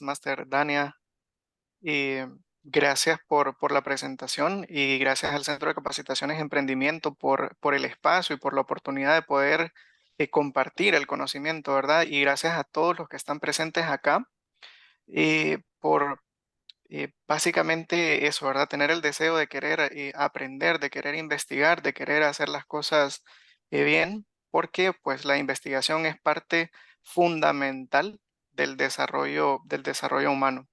Master Dania. Y gracias por la presentación y gracias al Centro de Capacitaciones y Emprendimiento por el espacio y por la oportunidad de poder compartir el conocimiento, ¿verdad? Y gracias a todos los que están presentes acá por básicamente eso, ¿verdad? Tener el deseo de querer aprender, de querer investigar, de querer hacer las cosas bien, porque pues la investigación es parte fundamental del desarrollo humano,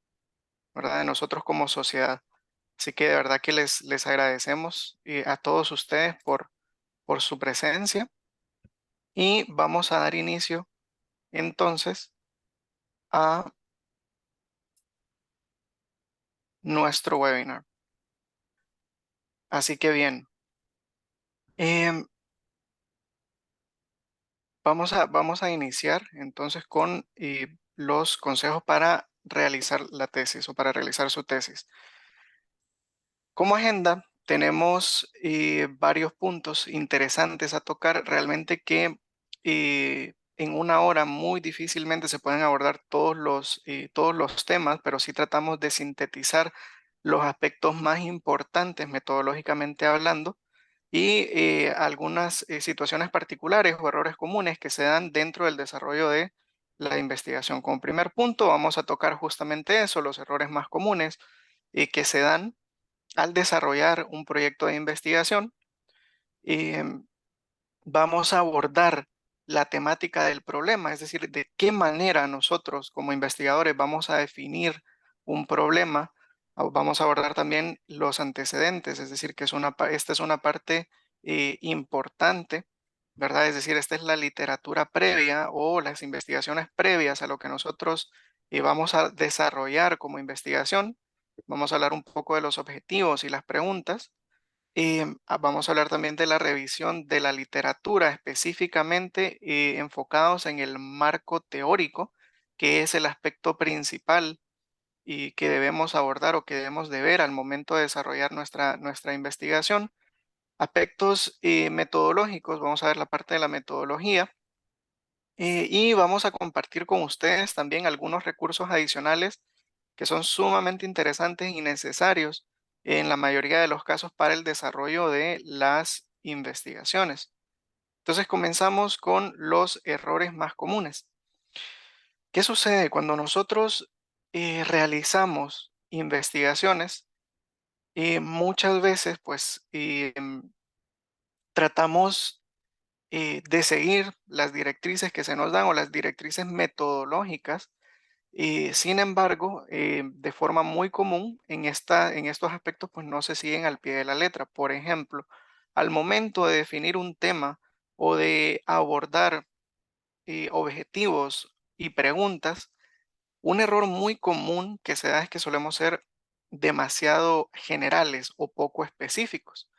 ¿verdad? De nosotros como sociedad. Así que de verdad que les agradecemos a todos ustedes por su presencia y vamos a dar inicio entonces a nuestro webinar. Así que bien, em, vamos a iniciar entonces con los consejos para realizar la tesis o para realizar su tesis. Como agenda tenemos varios puntos interesantes a tocar, realmente que en una hora muy difícilmente se pueden abordar todos los temas, pero sí tratamos de sintetizar los aspectos más importantes metodológicamente hablando y algunas situaciones particulares o errores comunes que se dan dentro del desarrollo de la investigación. Como primer punto vamos a tocar justamente eso, los errores más comunes que se dan al desarrollar un proyecto de investigación. em, Vamos a abordar la temática del problema, es decir, de qué manera nosotros como investigadores vamos a definir un problema. Vamos a abordar también los antecedentes, es decir, que esta es una parte importante, ¿verdad? Es decir, esta es la literatura previa o las investigaciones previas a lo que nosotros vamos a desarrollar como investigación. Vamos a hablar un poco de los objetivos y las preguntas. Vamos a hablar también de la revisión de la literatura, específicamente enfocados en el marco teórico, que es el aspecto principal y que debemos abordar o que debemos de ver al momento de desarrollar nuestra investigación. Aspectos metodológicos, vamos a ver la parte de la metodología y vamos a compartir con ustedes también algunos recursos adicionales que son sumamente interesantes y necesarios en la mayoría de los casos para el desarrollo de las investigaciones. Entonces comenzamos con los errores más comunes. ¿Qué sucede cuando nosotros realizamos investigaciones? Muchas veces pues tratamos de seguir las directrices que se nos dan o las directrices metodológicas. Sin embargo, de forma muy común en estos aspectos, pues no se siguen al pie de la letra. Por ejemplo, al momento de definir un tema o de abordar objetivos y preguntas, un error muy común que se da es que solemos ser demasiado generales o poco específicos.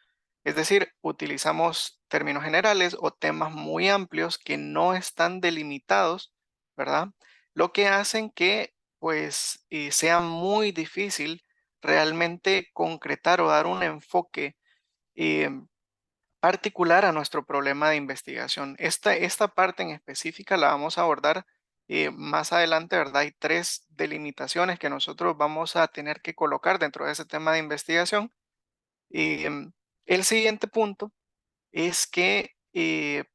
Es decir, utilizamos términos generales o temas muy amplios que no están delimitados, ¿verdad? Lo que hacen que pues sea muy difícil realmente concretar o dar un enfoque eh, particular a nuestro problema de investigación. Esta parte en específica la vamos a abordar más adelante, ¿verdad? Hay tres delimitaciones que nosotros vamos a tener que colocar dentro de ese tema de investigación. El siguiente punto es que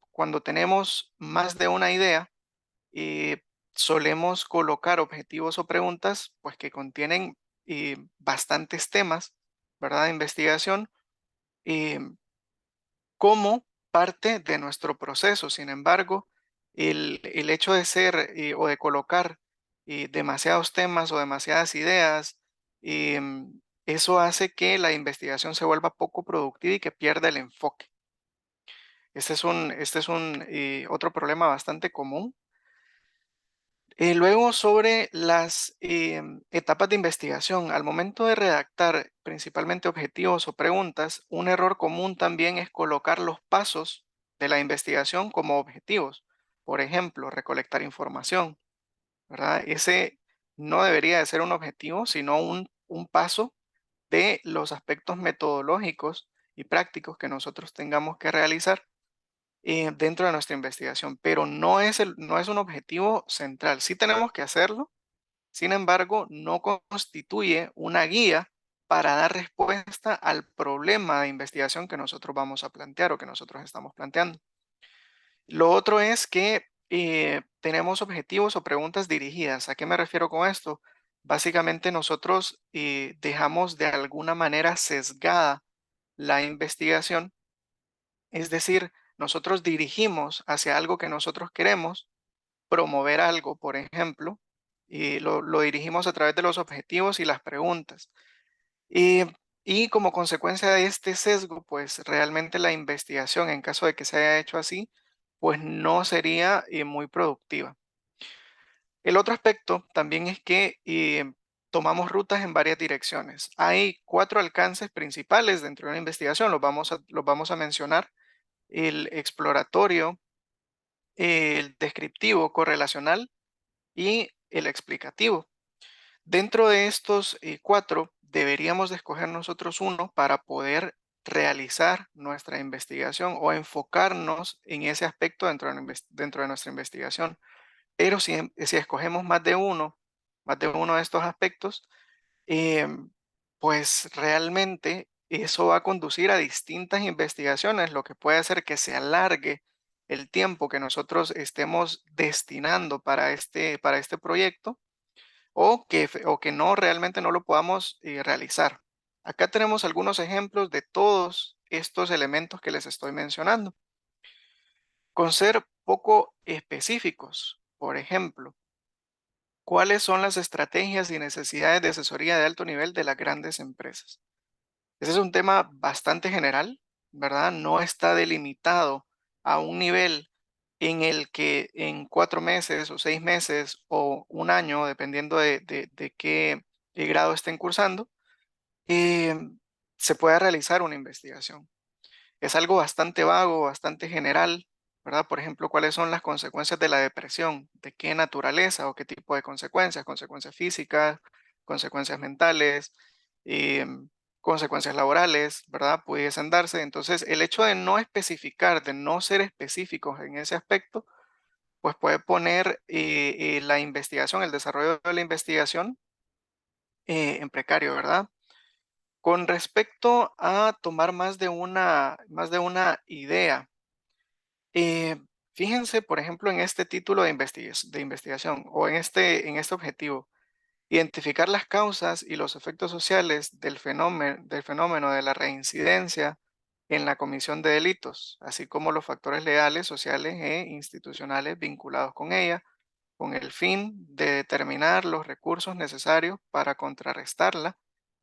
cuando tenemos más de una idea, eh, solemos colocar objetivos o preguntas pues que contienen bastantes temas, ¿verdad? De investigación eh, como parte de nuestro proceso. Sin embargo, el hecho de ser o de colocar demasiados temas o demasiadas ideas, eso hace que la investigación se vuelva poco productiva y que pierda el enfoque. Este es un otro problema bastante común. Luego sobre las etapas de investigación, al momento de redactar principalmente objetivos o preguntas, un error común también es colocar los pasos de la investigación como objetivos. Por ejemplo, recolectar información, ¿verdad? Ese no debería de ser un objetivo, sino un paso de los aspectos metodológicos y prácticos que nosotros tengamos que realizar dentro de nuestra investigación, pero no es un objetivo central. Sí tenemos que hacerlo, Sin embargo, no constituye una guía para dar respuesta al problema de investigación que nosotros vamos a plantear o que nosotros estamos planteando. Lo otro es que tenemos objetivos o preguntas dirigidas. ¿A qué me refiero con esto? Básicamente nosotros dejamos de alguna manera sesgada la investigación, es decir, nosotros dirigimos hacia algo que nosotros queremos, promover algo, por ejemplo, y lo dirigimos a través de los objetivos y las preguntas. Y, y como consecuencia de este sesgo, pues realmente la investigación, en caso de que se haya hecho así, pues no sería muy productiva. El otro aspecto también es que tomamos rutas en varias direcciones. Hay cuatro alcances principales dentro de una investigación, los vamos a mencionar: el exploratorio, el descriptivo, correlacional y el explicativo. Dentro de estos cuatro, deberíamos de escoger nosotros uno para poder realizar nuestra investigación o enfocarnos en ese aspecto dentro de nuestra investigación. Pero si escogemos más de uno de estos aspectos, em, pues realmente eso va a conducir a distintas investigaciones, lo que puede hacer que se alargue el tiempo que nosotros estemos destinando para este proyecto, o que no realmente no lo podamos realizar. Acá tenemos algunos ejemplos de todos estos elementos que les estoy mencionando. Con ser poco específicos, por ejemplo, ¿cuáles son las estrategias y necesidades de asesoría de alto nivel de las grandes empresas? Ese es un tema bastante general, ¿verdad? No está delimitado a un nivel en el que en 4 meses o 6 meses o un año, dependiendo de qué grado estén cursando, em, se pueda realizar una investigación. Es algo bastante vago, bastante general, ¿verdad? Por ejemplo, ¿cuáles son las consecuencias de la depresión? ¿De qué naturaleza o qué tipo de consecuencias? Consecuencias físicas, consecuencias mentales, em, consecuencias laborales, ¿verdad? Pudiesen darse. Entonces, el hecho de no especificar, de no ser específicos en ese aspecto, pues puede poner la investigación, el desarrollo de la investigación en precario, ¿verdad? Con respecto a tomar más de una idea, Eh, fíjense, por ejemplo, en este título de investigación o en este objetivo: identificar las causas y los efectos sociales del fenómeno de la reincidencia en la comisión de delitos, así como los factores legales, sociales e institucionales vinculados con ella, con el fin de determinar los recursos necesarios para contrarrestarla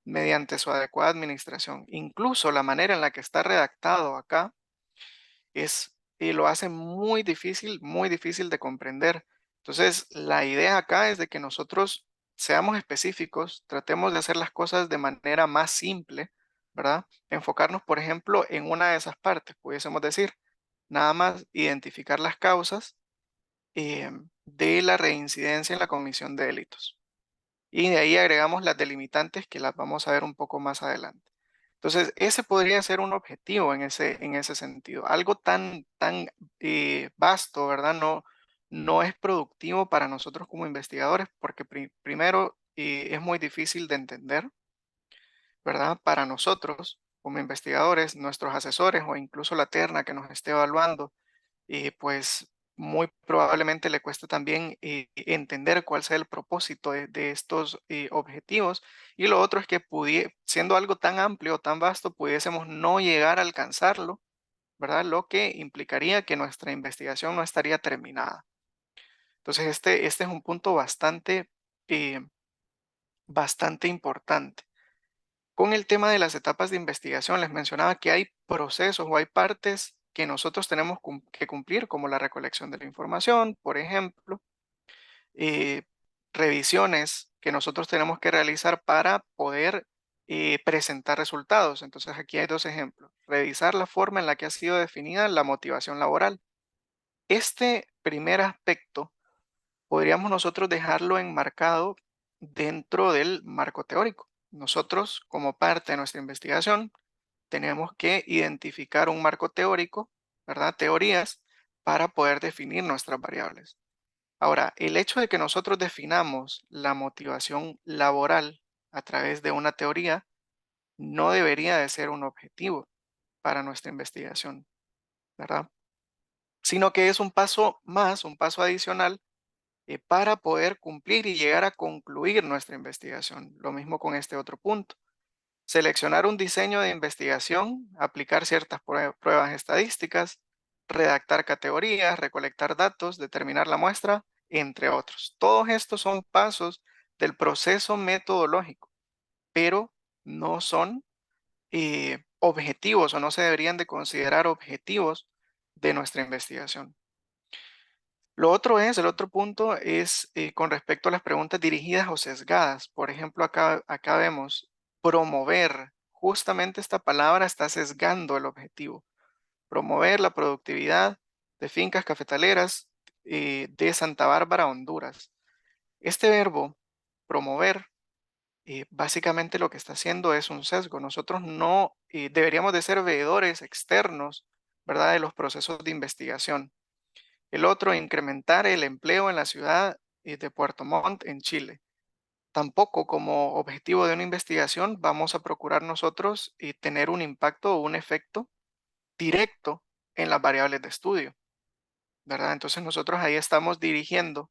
mediante su adecuada administración. Incluso la manera en la que está redactado acá y lo hace muy difícil de comprender. Entonces, la idea acá es de que nosotros seamos específicos, tratemos de hacer las cosas de manera más simple, ¿verdad? Enfocarnos, por ejemplo, en una de esas partes, pudiésemos decir, nada más identificar las causas de la reincidencia en la comisión de delitos. Y de ahí agregamos las delimitantes que las vamos a ver un poco más adelante. Entonces, ese podría ser un objetivo en ese sentido. Algo tan vasto, ¿verdad? No es productivo para nosotros como investigadores porque primero es muy difícil de entender, ¿verdad? Para nosotros como investigadores, nuestros asesores o incluso la terna que nos esté evaluando, pues muy probablemente le cueste también entender cuál sea el propósito de estos objetivos. Y lo otro es que siendo algo tan amplio, tan vasto, pudiésemos no llegar a alcanzarlo, ¿verdad? Lo que implicaría que nuestra investigación no estaría terminada. Entonces, este es un punto eh, bastante importante. Con el tema de las etapas de investigación, les mencionaba que hay procesos o hay partes que nosotros tenemos que cumplir, como la recolección de la información, por ejemplo, eh, revisiones que nosotros tenemos que realizar para poder presentar resultados. Entonces, aquí hay dos ejemplos: revisar la forma en la que ha sido definida la motivación laboral. Este primer aspecto podríamos nosotros dejarlo enmarcado dentro del marco teórico. Nosotros, como parte de nuestra investigación, tenemos que identificar un marco teórico, ¿verdad? Teorías para poder definir nuestras variables. Ahora, el hecho de que nosotros definamos la motivación laboral a través de una teoría no debería de ser un objetivo para nuestra investigación, ¿verdad? Sino que es un paso más, un paso adicional para poder cumplir y llegar a concluir nuestra investigación. Lo mismo con este otro punto. Seleccionar un diseño de investigación, aplicar ciertas pruebas estadísticas, redactar categorías, recolectar datos, determinar la muestra, entre otros. Todos estos son pasos del proceso metodológico, pero no son objetivos o no se deberían de considerar objetivos de nuestra investigación. El otro punto es con respecto a las preguntas dirigidas o sesgadas. Por ejemplo, acá vemos promover. Justamente esta palabra está sesgando el objetivo. Promover la productividad de fincas cafetaleras de Santa Bárbara, Honduras. Este verbo, promover, básicamente lo que está haciendo es un sesgo. Nosotros no deberíamos de ser veedores externos, ¿verdad?, de los procesos de investigación. El otro, incrementar el empleo en la ciudad de Puerto Montt, en Chile. Tampoco como objetivo de una investigación vamos a procurar nosotros tener un impacto o un efecto directo en las variables de estudio, ¿verdad? Entonces nosotros ahí estamos dirigiendo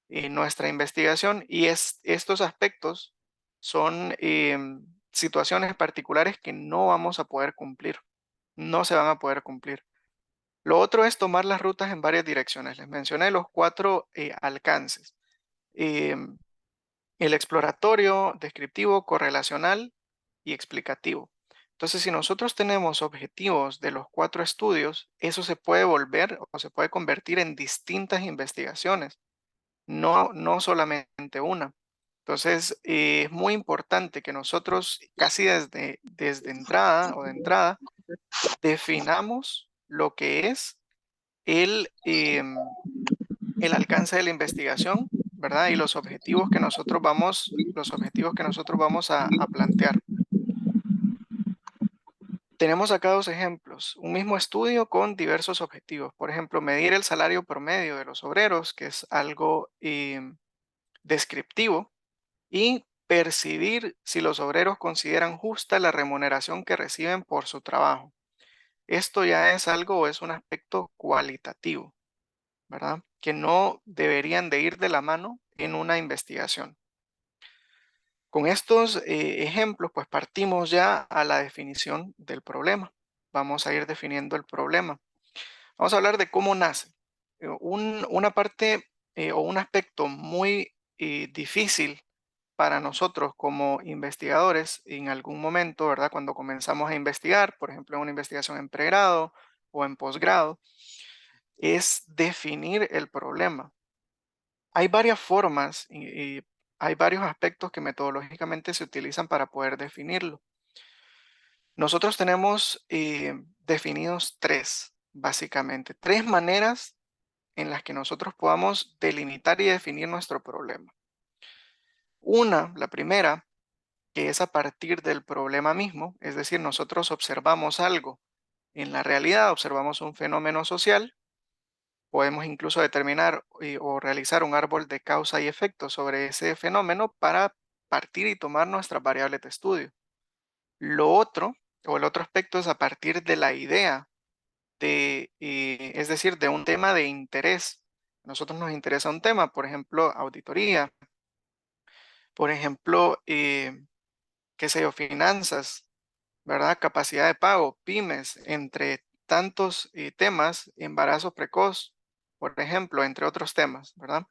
nuestra investigación y estos aspectos son situaciones particulares que no vamos a poder cumplir, no se van a poder cumplir. Lo otro es tomar las rutas en varias direcciones. Les mencioné los cuatro alcances. em, el exploratorio, descriptivo, correlacional y explicativo. Entonces, si nosotros tenemos objetivos de los cuatro estudios, eso se puede volver o se puede convertir en distintas investigaciones, no solamente una. Entonces, es muy importante que nosotros casi desde entrada o de entrada definamos lo que es el alcance de la investigación, ¿verdad? Y los objetivos que nosotros vamos a plantear. Tenemos acá dos ejemplos, un mismo estudio con diversos objetivos. Por ejemplo, medir el salario promedio de los obreros, que es algo descriptivo, y percibir si los obreros consideran justa la remuneración que reciben por su trabajo. Esto ya es algo o es un aspecto cualitativo, ¿verdad? Que no deberían de ir de la mano en una investigación. Con estos ejemplos, pues partimos ya a la definición del problema. Vamos a ir definiendo el problema. Vamos a hablar de cómo nace. Una parte o un aspecto muy difícil para nosotros como investigadores en algún momento, ¿verdad? Cuando comenzamos a investigar, por ejemplo, en una investigación en pregrado o en posgrado, es definir el problema. Hay varias formas y hay varios aspectos que metodológicamente se utilizan para poder definirlo. Nosotros tenemos definidos tres, básicamente, tres maneras en las que nosotros podamos delimitar y definir nuestro problema. La primera, que es a partir del problema mismo, es decir, nosotros observamos algo en la realidad, observamos un fenómeno social. Podemos incluso determinar o realizar un árbol de causa y efecto sobre ese fenómeno para partir y tomar nuestras variables de estudio. Lo otro, o el otro aspecto es a partir de la idea es decir, de un tema de interés. A nosotros nos interesa un tema, por ejemplo, auditoría, por ejemplo, qué sé yo, finanzas, ¿verdad? Capacidad de pago, pymes, entre tantos temas, embarazo precoz, por ejemplo, entre otros temas, ¿verdad?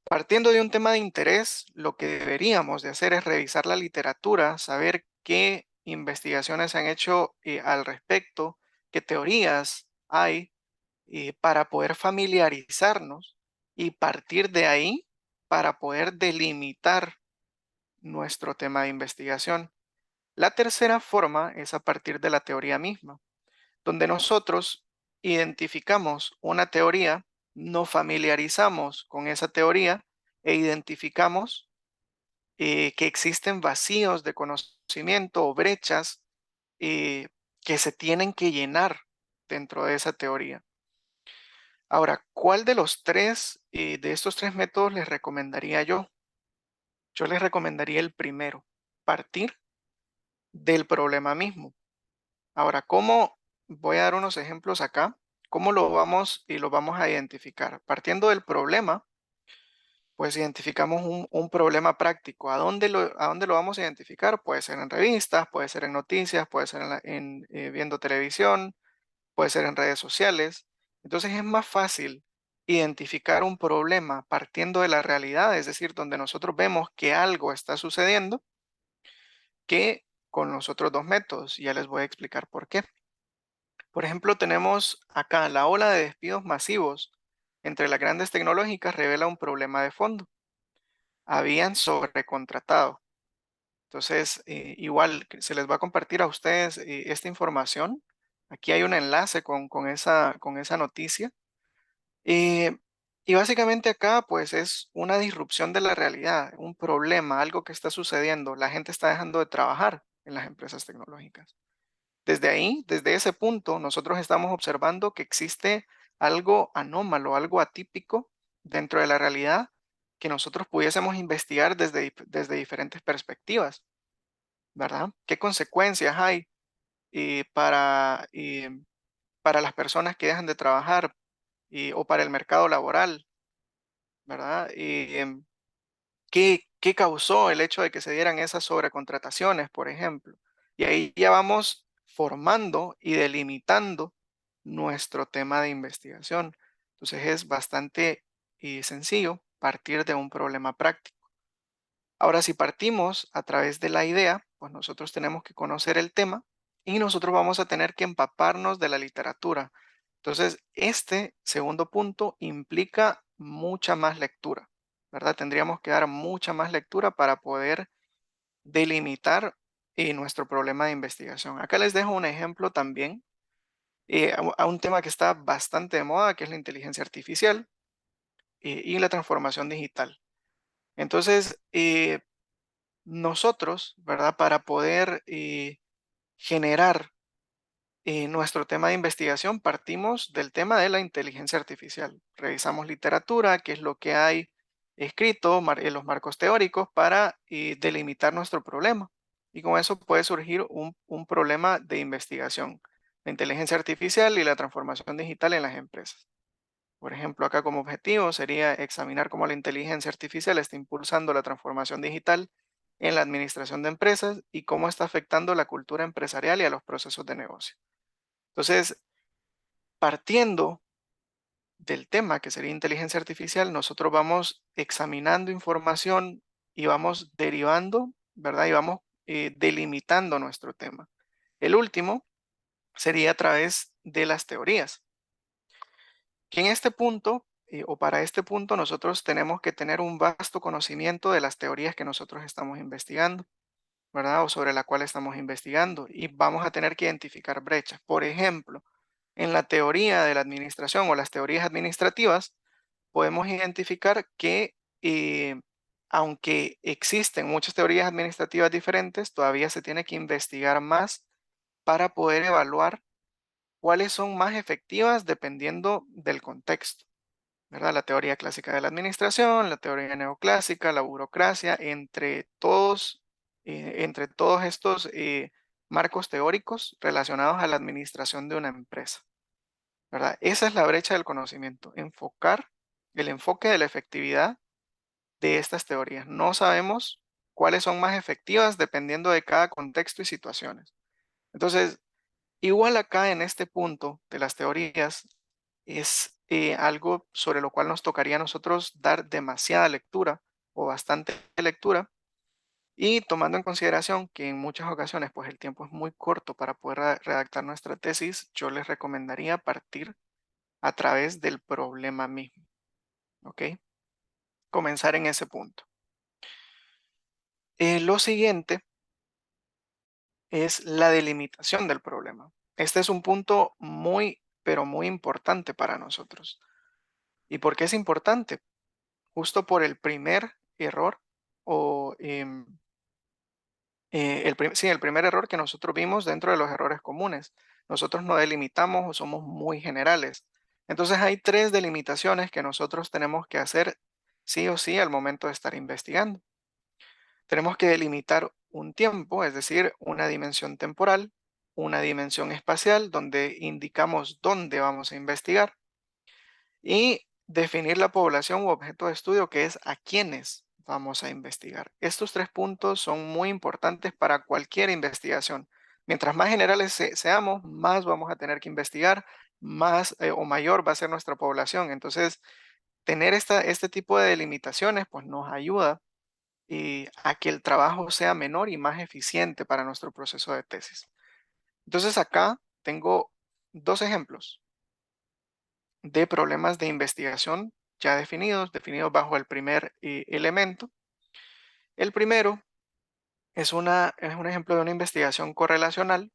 Partiendo de un tema de interés, lo que deberíamos de hacer es revisar la literatura, saber qué investigaciones se han hecho al respecto, qué teorías hay para poder familiarizarnos y partir de ahí para poder delimitar nuestro tema de investigación. La tercera forma es a partir de la teoría misma, donde nosotros identificamos una teoría, nos familiarizamos con esa teoría e identificamos que existen vacíos de conocimiento o brechas que se tienen que llenar dentro de esa teoría. Ahora, ¿cuál de los tres, de estos tres métodos les recomendaría yo? Yo les recomendaría el primero, partir del problema mismo. Ahora, ¿cómo? Voy a dar unos ejemplos acá. ¿Cómo lo vamos y lo vamos a identificar? Partiendo del problema, pues identificamos un problema práctico. ¿A dónde lo vamos a identificar? Puede ser en revistas, puede ser en noticias, puede ser viendo televisión, puede ser en redes sociales. Entonces es más fácil identificar un problema partiendo de la realidad, es decir, donde nosotros vemos que algo está sucediendo, que con los otros dos métodos. Y ya les voy a explicar por qué. Por ejemplo, tenemos acá la ola de despidos masivos entre las grandes tecnológicas revela un problema de fondo. Habían sobrecontratado. Entonces, igual que se les va a compartir a ustedes esta información. Aquí hay un enlace con esa noticia. Eh, y básicamente acá, pues es una disrupción de la realidad, un problema, algo que está sucediendo. La gente está dejando de trabajar en las empresas tecnológicas. Desde ahí, desde ese punto, nosotros estamos observando que existe algo anómalo, algo atípico dentro de la realidad que nosotros pudiésemos investigar desde diferentes perspectivas, ¿verdad? ¿Qué consecuencias hay para las personas que dejan de trabajar o para el mercado laboral, ¿verdad? ¿Qué causó el hecho de que se dieran esas sobrecontrataciones, por ejemplo? Y ahí ya vamos formando y delimitando nuestro tema de investigación. Entonces es bastante sencillo partir de un problema práctico. Ahora, si partimos a través de la idea, pues nosotros tenemos que conocer el tema y nosotros vamos a tener que empaparnos de la literatura. Entonces, este segundo punto implica mucha más lectura, ¿verdad? Tendríamos que dar mucha más lectura para poder delimitar nuestro problema de investigación. Acá les dejo un ejemplo también a un tema que está bastante de moda, que es la inteligencia artificial y la transformación digital. Entonces, nosotros, ¿verdad? Para poder generar nuestro tema de investigación, partimos del tema de la inteligencia artificial. Revisamos literatura, qué es lo que hay escrito, en los marcos teóricos para delimitar nuestro problema. Y con eso puede surgir un problema de investigación, la inteligencia artificial y la transformación digital en las empresas. Por ejemplo, acá como objetivo sería examinar cómo la inteligencia artificial está impulsando la transformación digital en la administración de empresas y cómo está afectando la cultura empresarial y a los procesos de negocio. Entonces, partiendo del tema que sería inteligencia artificial, nosotros vamos examinando información y vamos derivando, ¿verdad? Y vamos delimitando nuestro tema. El último sería a través de las teorías. Que en este punto, o para este punto, nosotros tenemos que tener un vasto conocimiento de las teorías que nosotros estamos investigando, ¿verdad? O sobre la cual estamos investigando. Y vamos a tener que identificar brechas. Por ejemplo, en la teoría de la administración o las teorías administrativas, podemos identificar que aunque existen muchas teorías administrativas diferentes, todavía se tiene que investigar más para poder evaluar cuáles son más efectivas dependiendo del contexto. ¿Verdad? La teoría clásica de la administración, la teoría neoclásica, la burocracia, entre todos estos marcos teóricos relacionados a la administración de una empresa, ¿verdad? Esa es la brecha del conocimiento, el enfoque de la efectividad de estas teorías. No sabemos cuáles son más efectivas dependiendo de cada contexto y situaciones. Entonces, igual acá en este punto de las teorías es algo sobre lo cual nos tocaría a nosotros dar demasiada lectura o bastante lectura y tomando en consideración que en muchas ocasiones pues el tiempo es muy corto para poder redactar nuestra tesis, yo les recomendaría partir a través del problema mismo, ¿ok? Comenzar en ese punto. Lo siguiente es la delimitación del problema. Este es un punto muy, pero muy importante para nosotros. ¿Y por qué es importante? Justo por el primer error o sí, el primer error que nosotros vimos dentro de los errores comunes. Nosotros no delimitamos o somos muy generales. Entonces hay tres delimitaciones que nosotros tenemos que hacer sí o sí al momento de estar investigando. Tenemos que delimitar un tiempo, es decir, una dimensión temporal, una dimensión espacial, donde indicamos dónde vamos a investigar, y definir la población u objeto de estudio, que es a quiénes vamos a investigar. Estos tres puntos son muy importantes para cualquier investigación. Mientras más generales seamos, más vamos a tener que investigar, más o mayor va a ser nuestra población. Entonces, tener este tipo de delimitaciones pues nos ayuda a que el trabajo sea menor y más eficiente para nuestro proceso de tesis. Entonces acá tengo dos ejemplos de problemas de investigación ya definidos bajo el primer elemento. El primero es un ejemplo de una investigación correlacional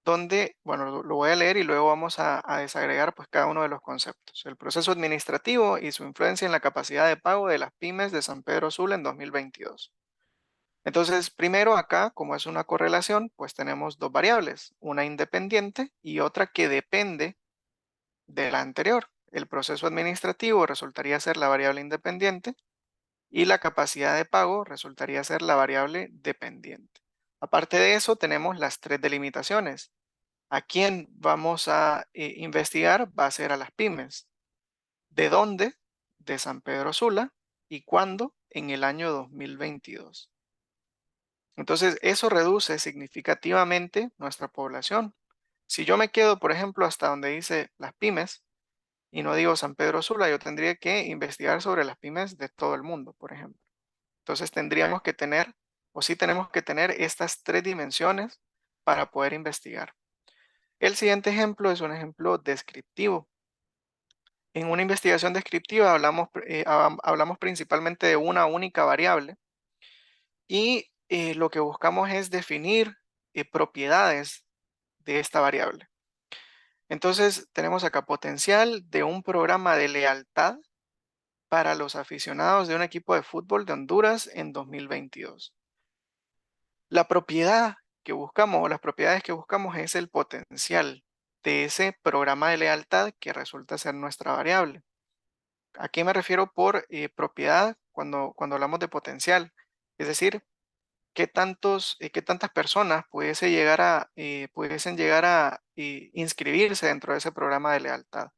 donde, bueno, lo voy a leer y luego vamos a desagregar pues cada uno de los conceptos. El proceso administrativo y su influencia en la capacidad de pago de las pymes de San Pedro Sula en 2022. Entonces, primero acá, como es una correlación, pues tenemos dos variables, una independiente y otra que depende de la anterior. El proceso administrativo resultaría ser la variable independiente y la capacidad de pago resultaría ser la variable dependiente. Aparte de eso, tenemos las tres delimitaciones. ¿A quién vamos a investigar? Va a ser a las pymes. ¿De dónde? De San Pedro Sula. ¿Y cuándo? En el año 2022. Entonces, eso reduce significativamente nuestra población. Si yo me quedo, por ejemplo, hasta donde dice las pymes y no digo San Pedro Sula, yo tendría que investigar sobre las pymes de todo el mundo, por ejemplo. Entonces tendríamos que tener, o sí tenemos que tener estas tres dimensiones para poder investigar. El siguiente ejemplo es un ejemplo descriptivo. En una investigación descriptiva hablamos principalmente de una única variable y lo que buscamos es definir propiedades de esta variable. Entonces tenemos acá potencial de un programa de lealtad para los aficionados de un equipo de fútbol de Honduras en 2022. La propiedad que buscamos o las propiedades que buscamos es el potencial de ese programa de lealtad que resulta ser nuestra variable. ¿A qué me refiero por propiedad cuando hablamos de potencial? Es decir, qué tantas personas pudiesen llegar a inscribirse dentro de ese programa de lealtad.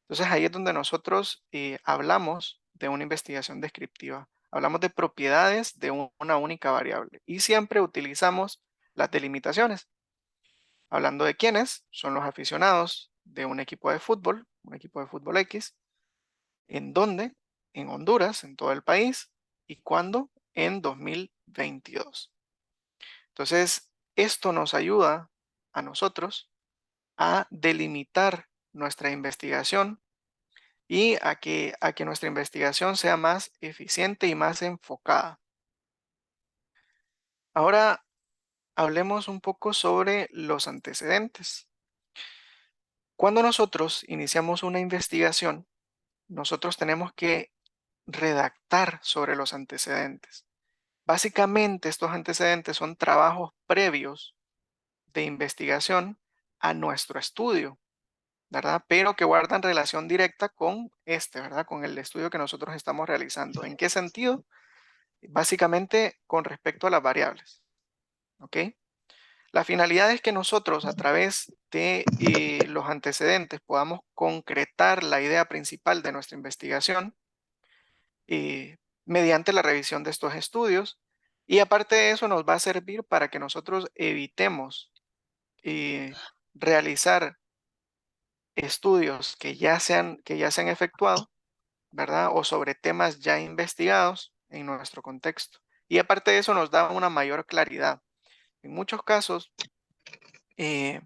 Entonces ahí es donde nosotros hablamos de una investigación descriptiva. Hablamos de propiedades de una única variable y siempre utilizamos las delimitaciones. Hablando de quiénes son los aficionados de un equipo de fútbol X, en dónde, en Honduras, en todo el país, y cuándo, en 2022. Entonces, esto nos ayuda a nosotros a delimitar nuestra investigación y a que nuestra investigación sea más eficiente y más enfocada. Ahora hablemos un poco sobre los antecedentes. Cuando nosotros iniciamos una investigación, nosotros tenemos que redactar sobre los antecedentes. Básicamente, estos antecedentes son trabajos previos de investigación a nuestro estudio, ¿verdad? Pero que guardan relación directa con ¿verdad? Con el estudio que nosotros estamos realizando. ¿En qué sentido? Básicamente con respecto a las variables, ¿ok? La finalidad es que nosotros a través de los antecedentes podamos concretar la idea principal de nuestra investigación mediante la revisión de estos estudios, y aparte de eso nos va a servir para que nosotros evitemos eh, realizar estudios que ya se han efectuado, ¿verdad? O sobre temas ya investigados en nuestro contexto. Y aparte de eso nos da una mayor claridad. En muchos casos, eh,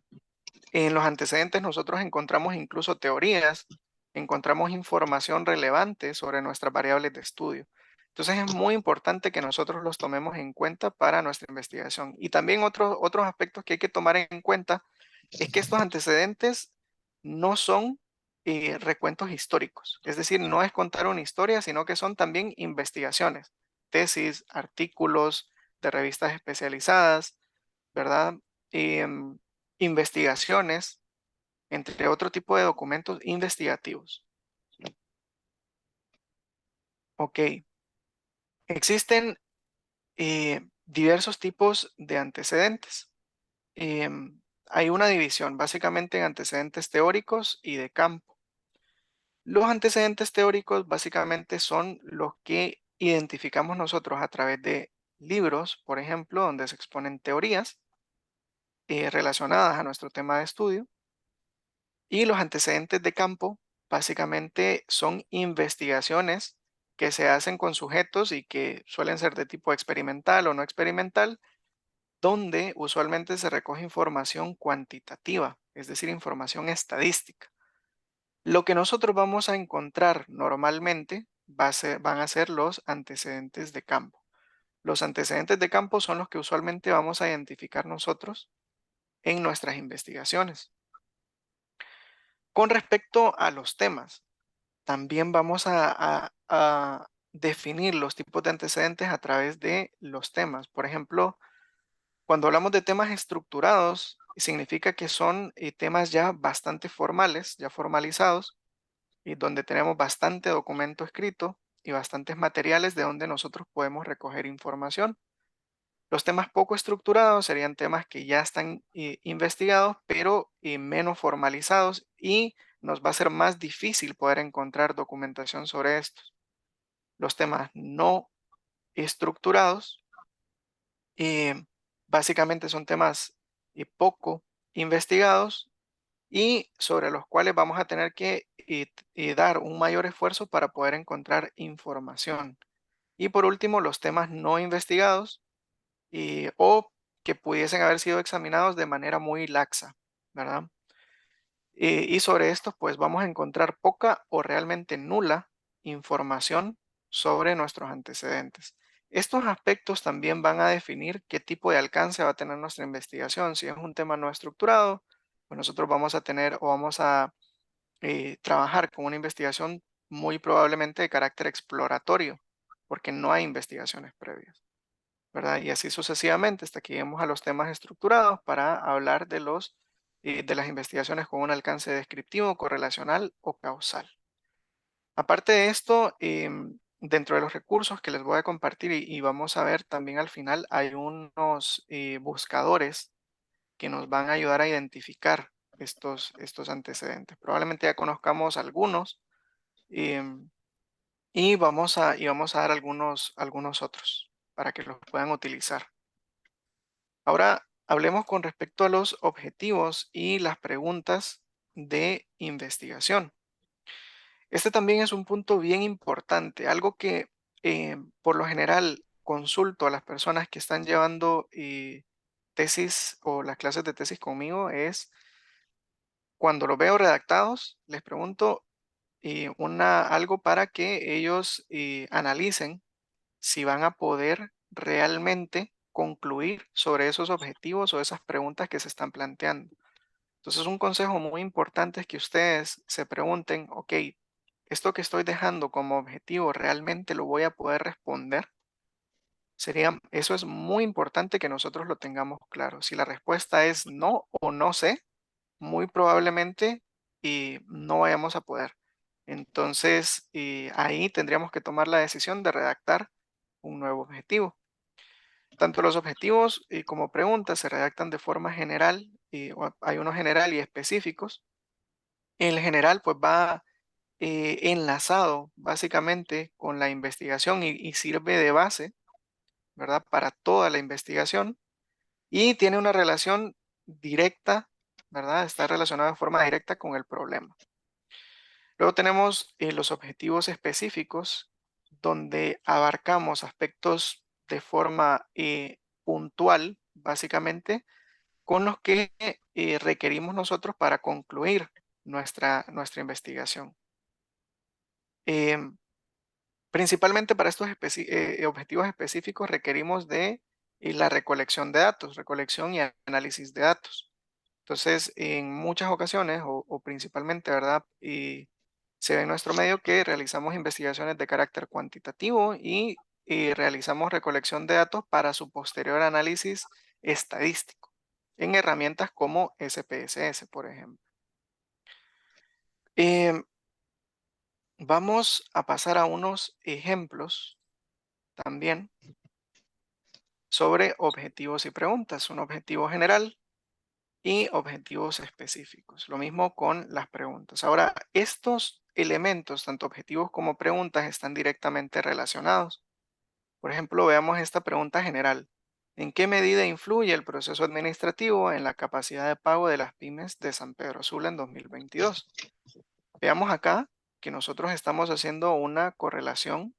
en los antecedentes nosotros encontramos incluso teorías, encontramos información relevante sobre nuestras variables de estudio. Entonces es muy importante que nosotros los tomemos en cuenta para nuestra investigación. Y también otros aspectos que hay que tomar en cuenta es que estos antecedentes no son recuentos históricos. Es decir, no es contar una historia, sino que son también investigaciones, tesis, artículos de revistas especializadas, ¿verdad? Em, Investigaciones entre otro tipo de documentos investigativos. Ok, existen diversos tipos de antecedentes. Hay una división básicamente en antecedentes teóricos y de campo. Los antecedentes teóricos básicamente son los que identificamos nosotros a través de libros, por ejemplo, donde se exponen teorías relacionadas a nuestro tema de estudio. Y los antecedentes de campo básicamente son investigaciones que se hacen con sujetos y que suelen ser de tipo experimental o no experimental, donde usualmente se recoge información cuantitativa, es decir, información estadística. Lo que nosotros vamos a encontrar normalmente van a ser los antecedentes de campo. Los antecedentes de campo son los que usualmente vamos a identificar nosotros en nuestras investigaciones. Con respecto a los temas, también vamos a definir los tipos de antecedentes a través de los temas. Por ejemplo, cuando hablamos de temas estructurados, significa que son temas ya bastante formales, ya formalizados, y donde tenemos bastante documento escrito y bastantes materiales de donde nosotros podemos recoger información. Los temas poco estructurados serían temas que ya están investigados, pero menos formalizados y nos va a ser más difícil poder encontrar documentación sobre estos. Los temas no estructurados eh, básicamente son temas poco investigados y sobre los cuales vamos a tener que dar un mayor esfuerzo para poder encontrar información. Y por último, los temas no investigados o que pudiesen haber sido examinados de manera muy laxa, ¿verdad? Y sobre estos, pues vamos a encontrar poca o realmente nula información sobre nuestros antecedentes. Estos aspectos también van a definir qué tipo de alcance va a tener nuestra investigación. Si es un tema no estructurado, pues nosotros vamos a tener o vamos a trabajar con una investigación muy probablemente de carácter exploratorio, porque no hay investigaciones previas, ¿verdad? Y así sucesivamente, hasta que lleguemos a los temas estructurados para hablar de de las investigaciones con un alcance descriptivo, correlacional o causal. Aparte de esto, dentro de los recursos que les voy a compartir y vamos a ver también al final, hay unos buscadores que nos van a ayudar a identificar estos antecedentes. Probablemente ya conozcamos algunos em, y vamos a dar algunos otros para que los puedan utilizar. Ahora hablemos con respecto a los objetivos y las preguntas de investigación. Este también es un punto bien importante, algo que por lo general consulto a las personas que están llevando tesis o las clases de tesis conmigo es cuando los veo redactados, les pregunto algo para que ellos analicen si van a poder realmente concluir sobre esos objetivos o esas preguntas que se están planteando. Entonces, un consejo muy importante es que ustedes se pregunten, ok, esto que estoy dejando como objetivo, ¿realmente lo voy a poder responder? Eso es muy importante que nosotros lo tengamos claro. Si la respuesta es no o no sé, muy probablemente no vayamos a poder. Entonces, ahí tendríamos que tomar la decisión de redactar un nuevo objetivo. Tanto los objetivos como preguntas se redactan de forma general, hay uno general y específicos. El general pues va enlazado básicamente con la investigación y sirve de base, ¿verdad? Para toda la investigación y tiene una relación directa, ¿verdad? Está relacionado de forma directa con el problema. Luego tenemos los objetivos específicos, donde abarcamos aspectos de forma puntual, básicamente, con los que requerimos nosotros para concluir nuestra investigación. Em, Principalmente para estos objetivos específicos requerimos de la recolección de datos, recolección y análisis de datos. Entonces, en muchas ocasiones, o principalmente, ¿verdad? Y se ve en nuestro medio que realizamos investigaciones de carácter cuantitativo y realizamos recolección de datos para su posterior análisis estadístico en herramientas como SPSS, por ejemplo. Em, Vamos a pasar a unos ejemplos también sobre objetivos y preguntas. Un objetivo general y objetivos específicos. Lo mismo con las preguntas. Ahora, estos elementos, tanto objetivos como preguntas, están directamente relacionados. Por ejemplo, veamos esta pregunta general. ¿En qué medida influye el proceso administrativo en la capacidad de pago de las pymes de San Pedro Sula en 2022? Veamos acá que nosotros estamos haciendo una correlación,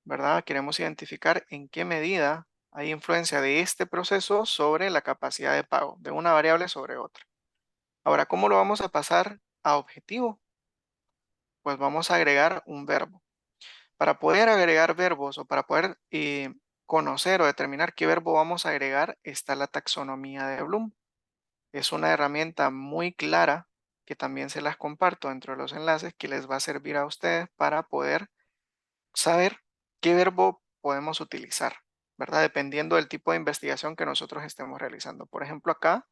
¿verdad? Queremos identificar en qué medida hay influencia de este proceso sobre la capacidad de pago, de una variable sobre otra. Ahora, ¿cómo lo vamos a pasar a objetivo? Pues vamos a agregar un verbo. Para poder agregar verbos o para poder conocer o determinar qué verbo vamos a agregar, está la taxonomía de Bloom. Es una herramienta muy clara que también se las comparto dentro de los enlaces que les va a servir a ustedes para poder saber qué verbo podemos utilizar, ¿verdad? Dependiendo del tipo de investigación que nosotros estemos realizando. Por ejemplo, acá,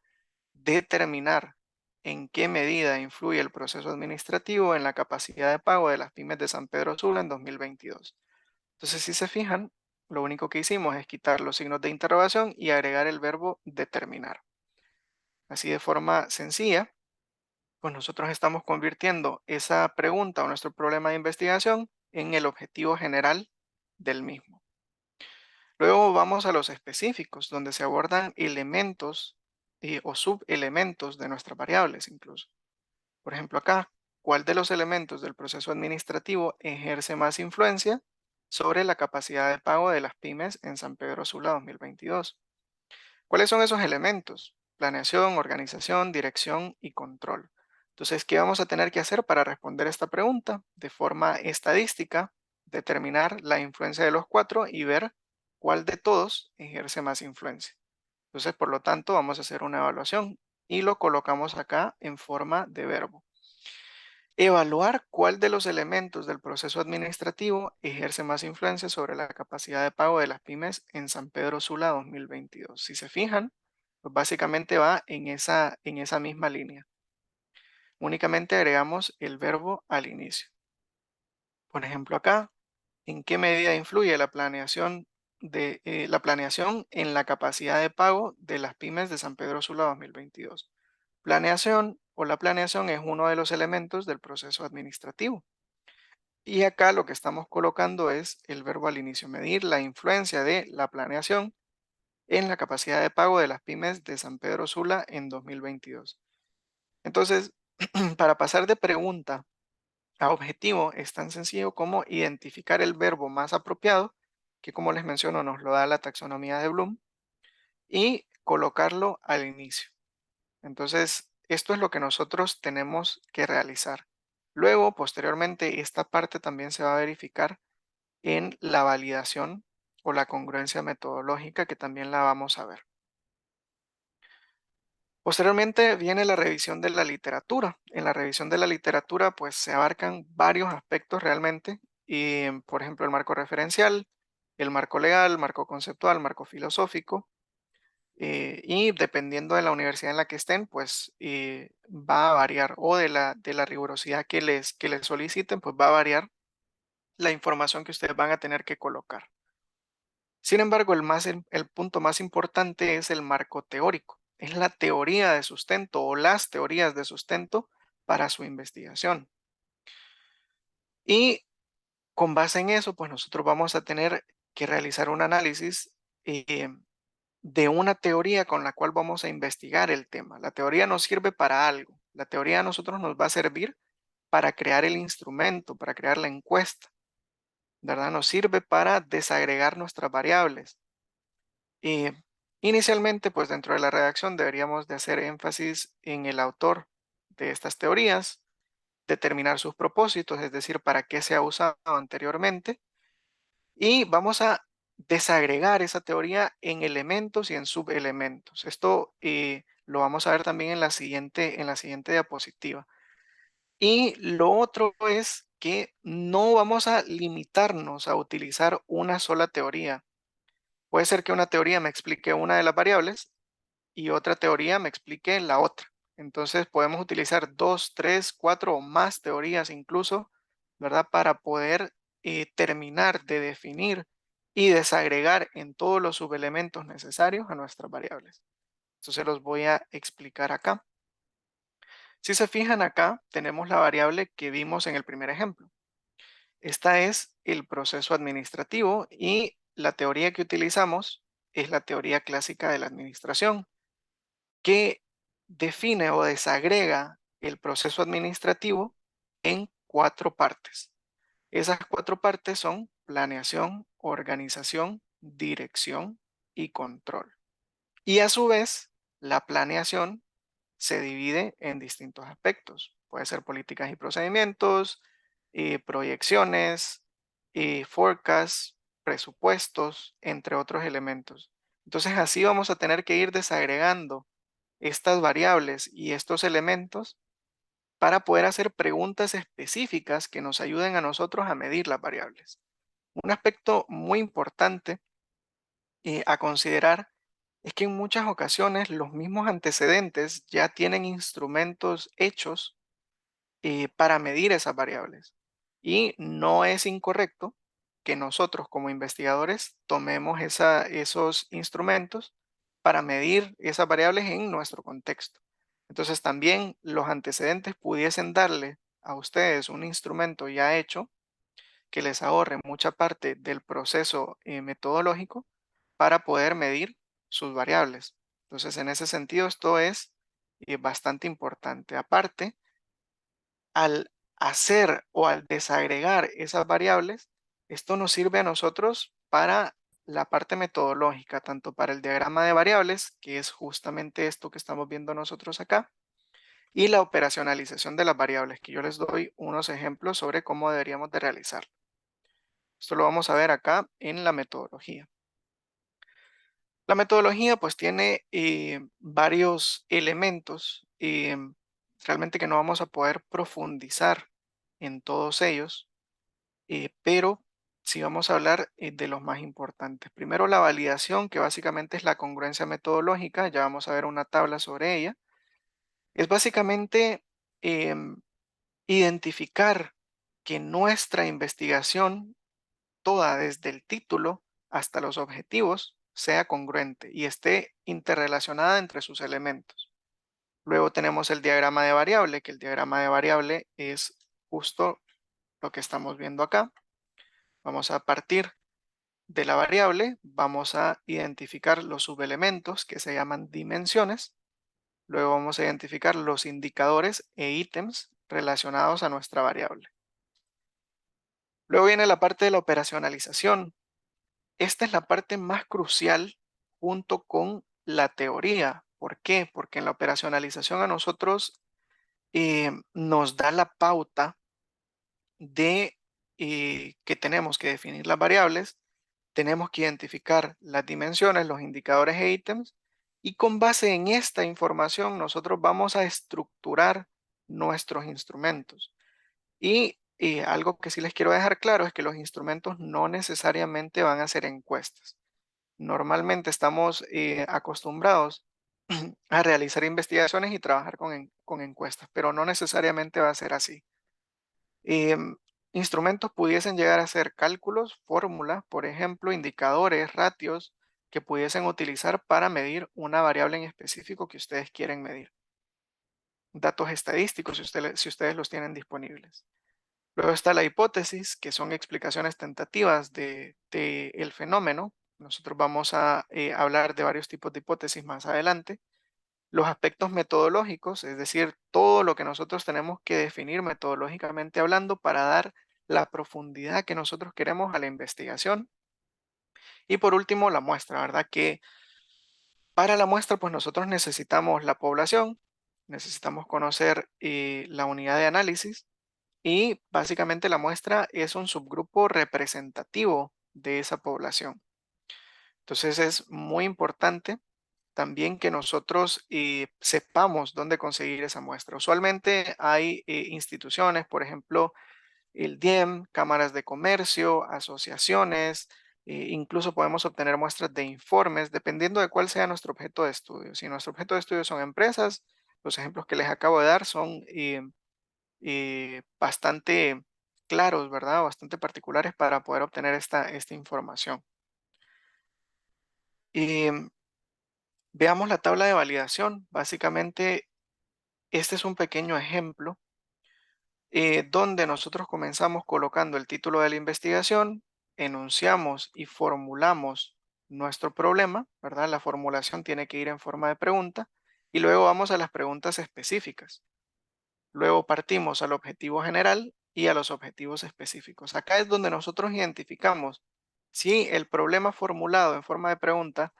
determinar en qué medida influye el proceso administrativo en la capacidad de pago de las pymes de San Pedro Sula en 2022. Entonces, si se fijan, lo único que hicimos es quitar los signos de interrogación y agregar el verbo determinar. Así de forma sencilla, pues nosotros estamos convirtiendo esa pregunta o nuestro problema de investigación en el objetivo general del mismo. Luego vamos a los específicos, donde se abordan elementos o subelementos de nuestras variables incluso. Por ejemplo, acá, ¿cuál de los elementos del proceso administrativo ejerce más influencia sobre la capacidad de pago de las pymes en San Pedro Sula 2022? ¿Cuáles son esos elementos? Planeación, organización, dirección y control. Entonces, ¿qué vamos a tener que hacer para responder esta pregunta? De forma estadística, determinar la influencia de los cuatro y ver cuál de todos ejerce más influencia. Entonces, por lo tanto, vamos a hacer una evaluación y lo colocamos acá en forma de verbo. Evaluar cuál de los elementos del proceso administrativo ejerce más influencia sobre la capacidad de pago de las pymes en San Pedro Sula 2022. Si se fijan, pues básicamente va en esa misma línea. Únicamente agregamos el verbo al inicio. Por ejemplo, acá, ¿en qué medida influye la planeación en la capacidad de pago de las pymes de San Pedro Sula 2022? Planeación o la planeación es uno de los elementos del proceso administrativo. Y acá lo que estamos colocando es el verbo al inicio, medir la influencia de la planeación en la capacidad de pago de las pymes de San Pedro Sula en 2022. Entonces, para pasar de pregunta a objetivo es tan sencillo como identificar el verbo más apropiado, que como les menciono nos lo da la taxonomía de Bloom, y colocarlo al inicio. Entonces, esto es lo que nosotros tenemos que realizar. Luego, posteriormente, esta parte también se va a verificar en la validación o la congruencia metodológica, que también la vamos a ver. Posteriormente viene la revisión de la literatura. En la revisión de la literatura, pues se abarcan varios aspectos realmente, y, por ejemplo, el marco referencial, el marco legal, marco conceptual, marco filosófico, y dependiendo de la universidad en la que estén, pues va a variar, o de la rigurosidad que les soliciten, pues va a variar la información que ustedes van a tener que colocar. Sin embargo, el punto más importante es el marco teórico. Es la teoría de sustento o las teorías de sustento para su investigación. Y con base en eso, pues nosotros vamos a tener que realizar un análisis de una teoría con la cual vamos a investigar el tema. La teoría nos sirve para algo. La teoría a nosotros nos va a servir para crear el instrumento, para crear la encuesta, ¿verdad? Nos sirve para desagregar nuestras variables. Y inicialmente, pues dentro de la redacción deberíamos de hacer énfasis en el autor de estas teorías, determinar sus propósitos, es decir, para qué se ha usado anteriormente, y vamos a desagregar esa teoría en elementos y en subelementos. Esto lo vamos a ver también en la siguiente diapositiva. Y lo otro es que no vamos a limitarnos a utilizar una sola teoría. Puede ser que una teoría me explique una de las variables y otra teoría me explique la otra. Entonces podemos utilizar dos, tres, cuatro o más teorías incluso, ¿verdad? Para poder terminar de definir y desagregar en todos los subelementos necesarios a nuestras variables. Entonces los voy a explicar acá. Si se fijan acá, tenemos la variable que vimos en el primer ejemplo. Esta es el proceso administrativo y la teoría que utilizamos es la teoría clásica de la administración, que define o desagrega el proceso administrativo en cuatro partes. Esas cuatro partes son planeación, organización, dirección y control. Y a su vez, la planeación se divide en distintos aspectos. Puede ser políticas y procedimientos, proyecciones, forecasts, presupuestos, entre otros elementos. Entonces así vamos a tener que ir desagregando estas variables y estos elementos para poder hacer preguntas específicas que nos ayuden a nosotros a medir las variables. Un aspecto muy importante a considerar es que en muchas ocasiones los mismos antecedentes ya tienen instrumentos hechos para medir esas variables. Y no es incorrecto que nosotros como investigadores tomemos esos instrumentos para medir esas variables en nuestro contexto. Entonces también los antecedentes pudiesen darle a ustedes un instrumento ya hecho que les ahorre mucha parte del proceso metodológico para poder medir sus variables. Entonces, en ese sentido, esto es bastante importante. Aparte, al hacer o al desagregar esas variables, esto nos sirve a nosotros para la parte metodológica, tanto para el diagrama de variables, que es justamente esto que estamos viendo nosotros acá, y la operacionalización de las variables, que yo les doy unos ejemplos sobre cómo deberíamos de realizar. Esto lo vamos a ver acá en la metodología. La metodología pues tiene varios elementos realmente que no vamos a poder profundizar en todos ellos, pero sí vamos a hablar de los más importantes. Primero la validación, que básicamente es la congruencia metodológica, ya vamos a ver una tabla sobre ella. Es básicamente em, identificar que nuestra investigación toda desde el título hasta los objetivos sea congruente y esté interrelacionada entre sus elementos. Luego tenemos el diagrama de variable, que el diagrama de variable es justo lo que estamos viendo acá. Vamos a partir de la variable, vamos a identificar los subelementos que se llaman dimensiones. Luego vamos a identificar los indicadores e ítems relacionados a nuestra variable. Luego viene la parte de la operacionalización. Esta es la parte más crucial junto con la teoría. ¿Por qué? Porque en la operacionalización a nosotros nos da la pauta de que tenemos que definir las variables, tenemos que identificar las dimensiones, los indicadores e ítems, y con base en esta información nosotros vamos a estructurar nuestros instrumentos. Y algo que sí les quiero dejar claro es que los instrumentos no necesariamente van a ser encuestas. Normalmente estamos acostumbrados a realizar investigaciones y trabajar con encuestas, pero no necesariamente va a ser así. Em, Instrumentos pudiesen llegar a ser cálculos, fórmulas, por ejemplo, indicadores, ratios que pudiesen utilizar para medir una variable en específico que ustedes quieren medir. Datos estadísticos si ustedes los tienen disponibles. Luego está la hipótesis, que son explicaciones tentativas de el fenómeno. Nosotros vamos a hablar de varios tipos de hipótesis más adelante. Los aspectos metodológicos, es decir, todo lo que nosotros tenemos que definir metodológicamente hablando para dar la profundidad que nosotros queremos a la investigación. Y por último, la muestra, ¿verdad? Que para la muestra, pues nosotros necesitamos la población, necesitamos conocer la unidad de análisis y básicamente la muestra es un subgrupo representativo de esa población. Entonces es muy importante también que nosotros sepamos dónde conseguir esa muestra. Usualmente hay instituciones, por ejemplo, el DIEM, cámaras de comercio, asociaciones, incluso podemos obtener muestras de informes, dependiendo de cuál sea nuestro objeto de estudio. Si nuestro objeto de estudio son empresas, Los ejemplos que les acabo de dar son bastante claros, ¿verdad? Bastante particulares para poder obtener esta información. Y veamos la tabla de validación. Básicamente, este es un pequeño ejemplo donde nosotros comenzamos colocando el título de la investigación, enunciamos y formulamos nuestro problema, ¿verdad? La formulación tiene que ir en forma de pregunta y luego vamos a las preguntas específicas. Luego partimos al objetivo general y a los objetivos específicos. Acá es donde nosotros identificamos si el problema formulado en forma de pregunta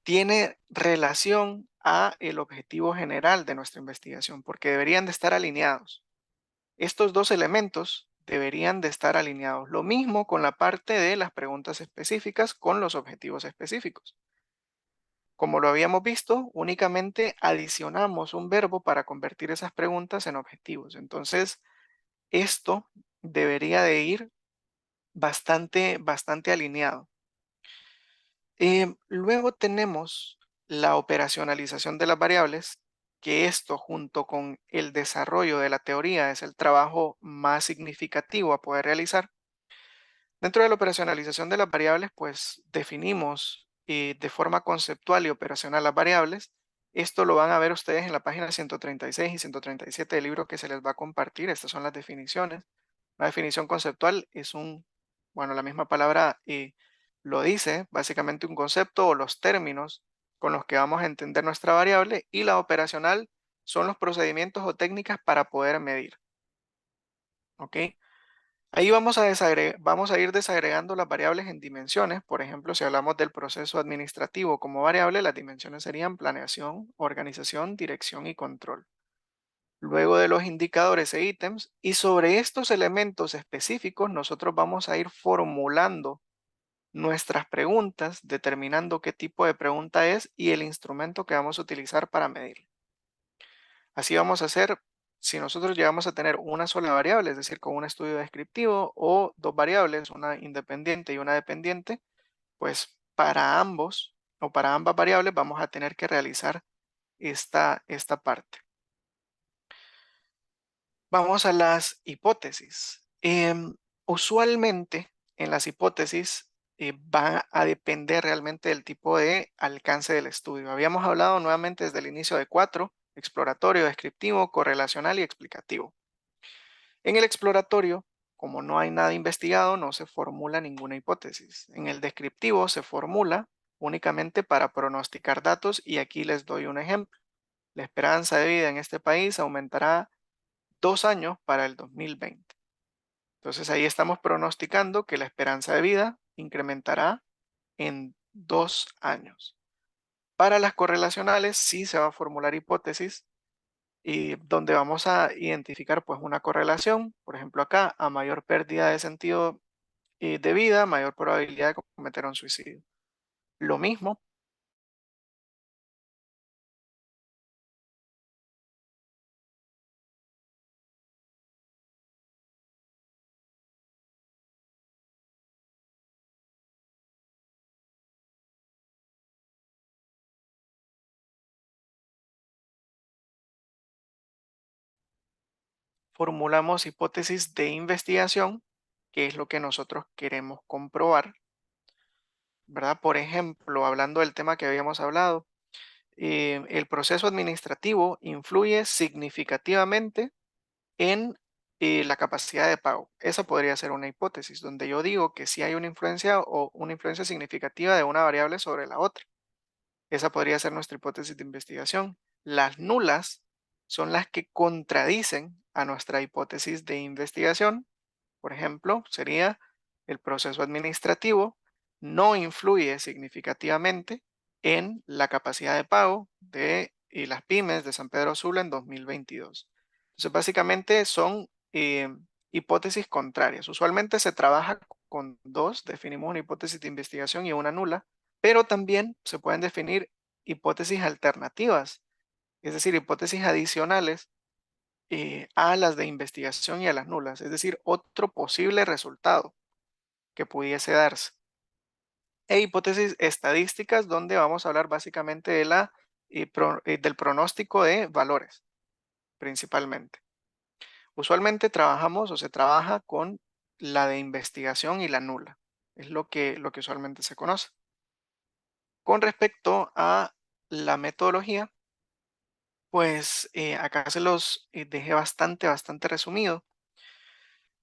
tiene relación a el objetivo general de nuestra investigación, porque deberían de estar alineados. Estos dos elementos deberían de estar alineados. Lo mismo con la parte de las preguntas específicas con los objetivos específicos. Como lo habíamos visto, únicamente adicionamos un verbo para convertir esas preguntas en objetivos. Entonces, esto debería de ir bastante alineado. Luego tenemos la operacionalización de las variables, que esto junto con el desarrollo de la teoría es el trabajo más significativo a poder realizar. Dentro de la operacionalización de las variables, pues definimos de forma conceptual y operacional las variables. Esto lo van a ver ustedes en la página 136 y 137 del libro que se les va a compartir. Estas son las definiciones. La definición conceptual es bueno, la misma palabra lo dice, básicamente un concepto o los términos con los que vamos a entender nuestra variable, y la operacional son los procedimientos o técnicas para poder medir. ¿Ok? Ahí vamos a ir desagregando las variables en dimensiones. Por ejemplo, si hablamos del proceso administrativo como variable, las dimensiones serían planeación, organización, dirección y control. Luego de los indicadores e ítems, y sobre estos elementos específicos, nosotros vamos a ir formulando nuestras preguntas, determinando qué tipo de pregunta es y el instrumento que vamos a utilizar para medir. Así vamos a hacer si nosotros llegamos a tener una sola variable, es decir, con un estudio descriptivo, o dos variables, una independiente y una dependiente, pues para ambos o para ambas variables vamos a tener que realizar esta parte. Vamos a las hipótesis. Usualmente en las hipótesis va a depender realmente del tipo de alcance del estudio. Habíamos hablado nuevamente desde el inicio de 4: exploratorio, descriptivo, correlacional y explicativo. En el exploratorio, como no hay nada investigado, no se formula ninguna hipótesis. En el descriptivo se formula únicamente para pronosticar datos, y aquí les doy un ejemplo. La esperanza de vida en este país aumentará 2 años para el 2020. Entonces ahí estamos pronosticando que la esperanza de vida incrementará en 2 años. Para las correlacionales sí se va a formular hipótesis y donde vamos a identificar pues una correlación. Por ejemplo, acá, a mayor pérdida de sentido de vida, mayor probabilidad de cometer un suicidio. Lo mismo, formulamos hipótesis de investigación, que es lo que nosotros queremos comprobar, ¿verdad? Por ejemplo, hablando del tema que habíamos hablado, el proceso administrativo influye significativamente en la capacidad de pago. Esa podría ser una hipótesis donde yo digo que sí hay una influencia o una influencia significativa de una variable sobre la otra. Esa podría ser nuestra hipótesis de investigación. Las nulas son las que contradicen a nuestra hipótesis de investigación. Por ejemplo, sería el proceso administrativo no influye significativamente en la capacidad de pago de las pymes de San Pedro Sula en 2022. Entonces, básicamente son hipótesis contrarias. Usualmente se trabaja con dos, definimos una hipótesis de investigación y una nula, pero también se pueden definir hipótesis alternativas, es decir, hipótesis adicionales a las de investigación y a las nulas, es decir, otro posible resultado que pudiese darse. E hipótesis estadísticas, donde vamos a hablar básicamente de la del pronóstico de valores, principalmente. Usualmente trabajamos o se trabaja con la de investigación y la nula. Es lo que usualmente se conoce. Con respecto a la metodología, pues acá se los dejé bastante resumido.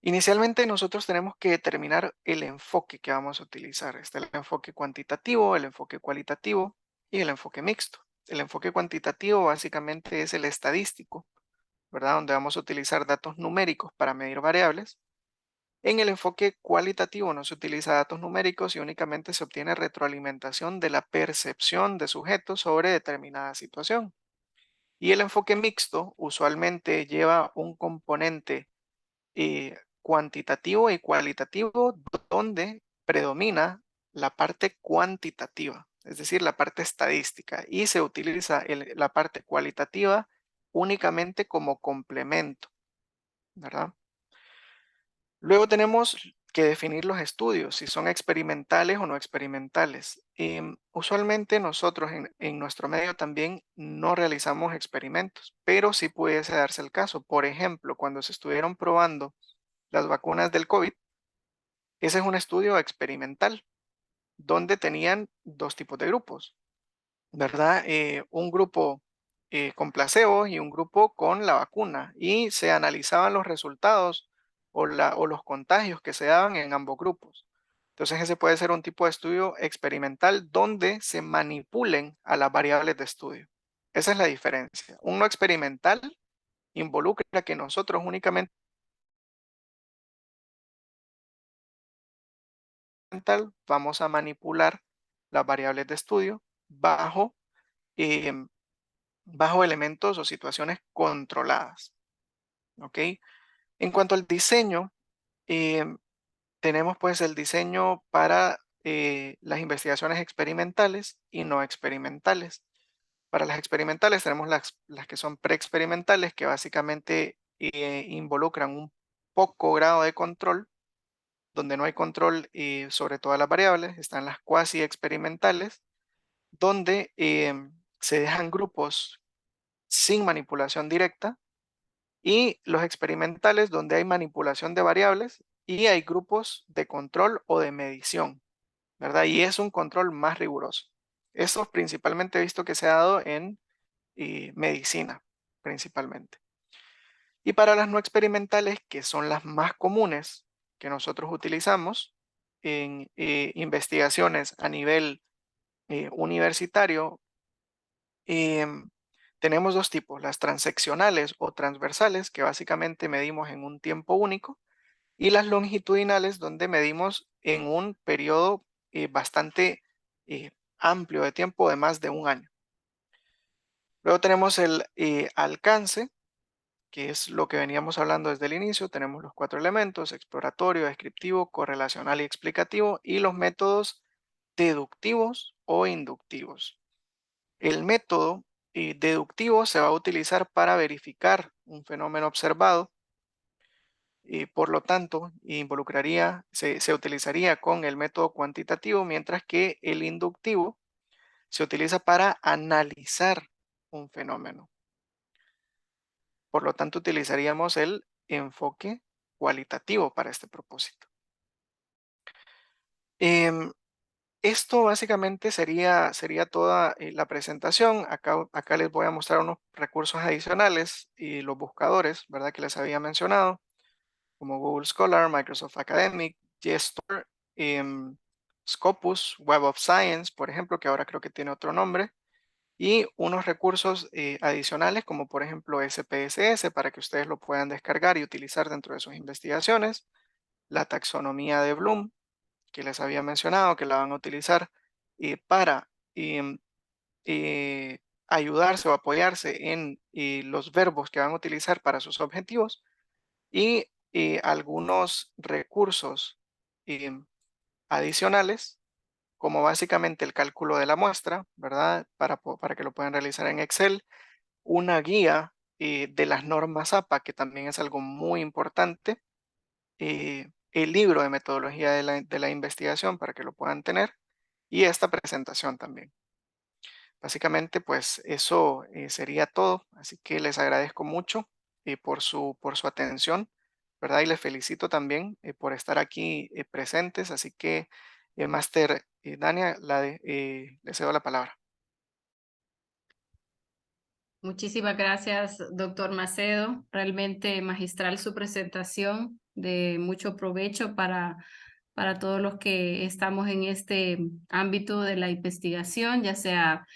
Inicialmente nosotros tenemos que determinar el enfoque que vamos a utilizar. Está el enfoque cuantitativo, el enfoque cualitativo y el enfoque mixto. El enfoque cuantitativo básicamente es el estadístico, ¿verdad? Donde vamos a utilizar datos numéricos para medir variables. En el enfoque cualitativo no se utiliza datos numéricos y únicamente se obtiene retroalimentación de la percepción de sujetos sobre determinada situación. Y el enfoque mixto usualmente lleva un componente cuantitativo y cualitativo donde predomina la parte cuantitativa, es decir, la parte estadística, y se utiliza la parte cualitativa únicamente como complemento, ¿verdad? Luego tenemos que definir los estudios, si son experimentales o no experimentales. Usualmente nosotros en nuestro medio también no realizamos experimentos, pero sí pudiese darse el caso. Por ejemplo, cuando se estuvieron probando las vacunas del COVID, ese es un estudio experimental donde tenían dos tipos de grupos, ¿verdad? Un grupo con placebo y un grupo con la vacuna y se analizaban los resultados o los contagios que se daban en ambos grupos. Entonces ese puede ser un tipo de estudio experimental donde se manipulen a las variables de estudio. Esa es la diferencia. Un no experimental involucra que nosotros únicamente vamos a manipular las variables de estudio bajo, em, bajo elementos o situaciones controladas. ¿Ok? En cuanto al diseño, em, tenemos pues el diseño para las investigaciones experimentales y no experimentales. Para las experimentales tenemos las que son preexperimentales, que básicamente involucran un poco grado de control, donde no hay control sobre todas las variables. Están las cuasi experimentales, donde se dejan grupos sin manipulación directa, y los experimentales donde hay manipulación de variables y hay grupos de control o de medición, ¿verdad? Y es un control más riguroso. Eso principalmente he visto que se ha dado en medicina, principalmente. Y para las no experimentales, que son las más comunes que nosotros utilizamos en investigaciones a nivel universitario, Em, tenemos dos tipos, las transeccionales o transversales, que básicamente medimos en un tiempo único, y las longitudinales, donde medimos en un periodo bastante eh, amplio de tiempo de más de un año. Luego tenemos el alcance, que es lo que veníamos hablando desde el inicio. Tenemos los cuatro elementos: exploratorio, descriptivo, correlacional y explicativo, y los métodos deductivos o inductivos. El método deductivo se va a utilizar para verificar un fenómeno observado y por lo tanto se utilizaría con el método cuantitativo, mientras que el inductivo se utiliza para analizar un fenómeno. Por lo tanto, utilizaríamos el enfoque cualitativo para este propósito. Em, Esto básicamente sería toda la presentación. Acá les voy a mostrar unos recursos adicionales y los buscadores, ¿verdad? Que les había mencionado, como Google Scholar, Microsoft Academic, JSTOR, Scopus, Web of Science, por ejemplo, que ahora creo que tiene otro nombre, y unos recursos adicionales como por ejemplo SPSS para que ustedes lo puedan descargar y utilizar dentro de sus investigaciones, la taxonomía de Bloom, que les había mencionado, que la van a utilizar para em, ayudarse o apoyarse en los verbos que van a utilizar para sus objetivos, y algunos recursos em, adicionales, como básicamente el cálculo de la muestra, ¿verdad? Para que lo puedan realizar en Excel, una guía de las normas APA, que también es algo muy importante, el libro de metodología de la investigación para que lo puedan tener, y esta presentación también. Básicamente, pues eso sería todo. Así que les agradezco mucho por su atención, ¿verdad? Y les felicito también por estar aquí presentes. Así que, Máster Dania, le cedo la palabra. Muchísimas gracias, doctor Macedo. Realmente magistral su presentación, de mucho provecho para todos los que estamos en este ámbito de la investigación, ya sea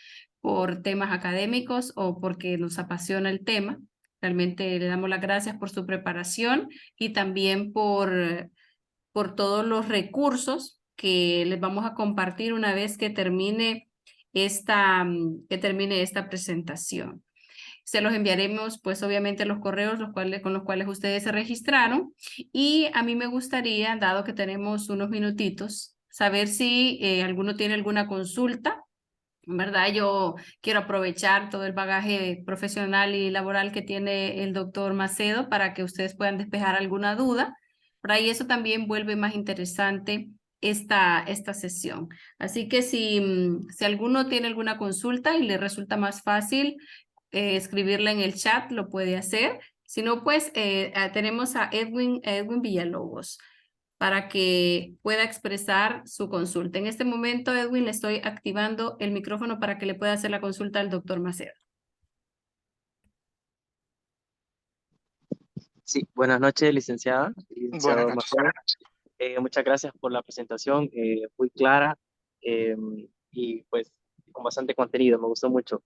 por temas académicos o porque nos apasiona el tema. Realmente le damos las gracias por su preparación y también por todos los recursos que les vamos a compartir una vez que termine esta presentación. Se los enviaremos, pues obviamente los correos con los cuales ustedes se registraron. Y a mí me gustaría, dado que tenemos unos minutitos, saber si alguno tiene alguna consulta. En verdad, yo quiero aprovechar todo el bagaje profesional y laboral que tiene el doctor Macedo para que ustedes puedan despejar alguna duda. Por ahí eso también vuelve más interesante esta sesión. Así que si alguno tiene alguna consulta y le resulta más fácil escribirla en el chat, lo puede hacer. Si no, pues tenemos a Edwin Villalobos para que pueda expresar su consulta. En este momento, Edwin, le estoy activando el micrófono para que le pueda hacer la consulta al doctor Macedo. Sí, buenas noches, Buenas licenciado noches. Macedo. Muchas gracias por la presentación, muy clara eh, y pues con bastante contenido, me gustó mucho.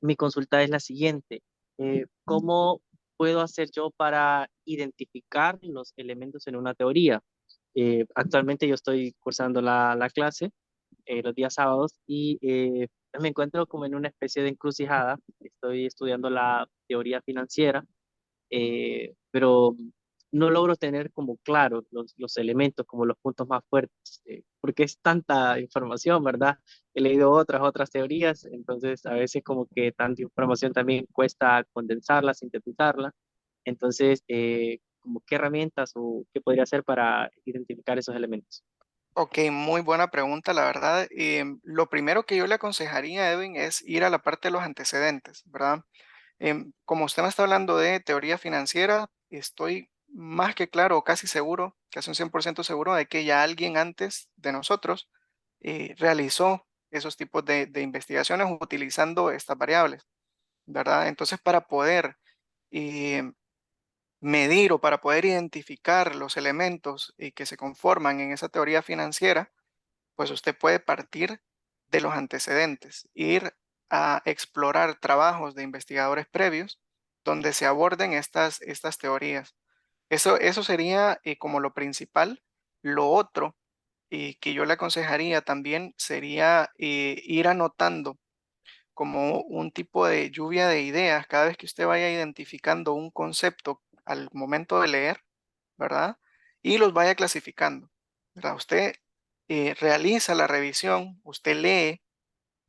Mi consulta es la siguiente. ¿Cómo puedo hacer yo para identificar los elementos en una teoría? Actualmente yo estoy cursando la clase los días sábados y me encuentro como en una especie de encrucijada. Estoy estudiando la teoría financiera, pero no logro tener como claros los elementos, como los puntos más fuertes, porque es tanta información, ¿verdad? He leído otras teorías, entonces a veces como que tanta información también cuesta condensarla, sintetizarla. Entonces, como qué herramientas o qué podría hacer para identificar esos elementos. Ok, muy buena pregunta, la verdad. Lo primero que yo le aconsejaría, Edwin, es ir a la parte de los antecedentes, ¿verdad? Como usted me está hablando de teoría financiera, estoy más que claro, o casi seguro, casi un 100% seguro de que ya alguien antes de nosotros realizó esos tipos de investigaciones utilizando estas variables, ¿verdad? Entonces, para poder eh, medir o para poder identificar los elementos que se conforman en esa teoría financiera, pues usted puede partir de los antecedentes, ir a explorar trabajos de investigadores previos donde se aborden estas teorías. Eso sería como lo principal. Lo otro que yo le aconsejaría también sería ir anotando como un tipo de lluvia de ideas cada vez que usted vaya identificando un concepto al momento de leer, ¿verdad? Y los vaya clasificando, ¿verdad? Usted realiza la revisión, usted lee,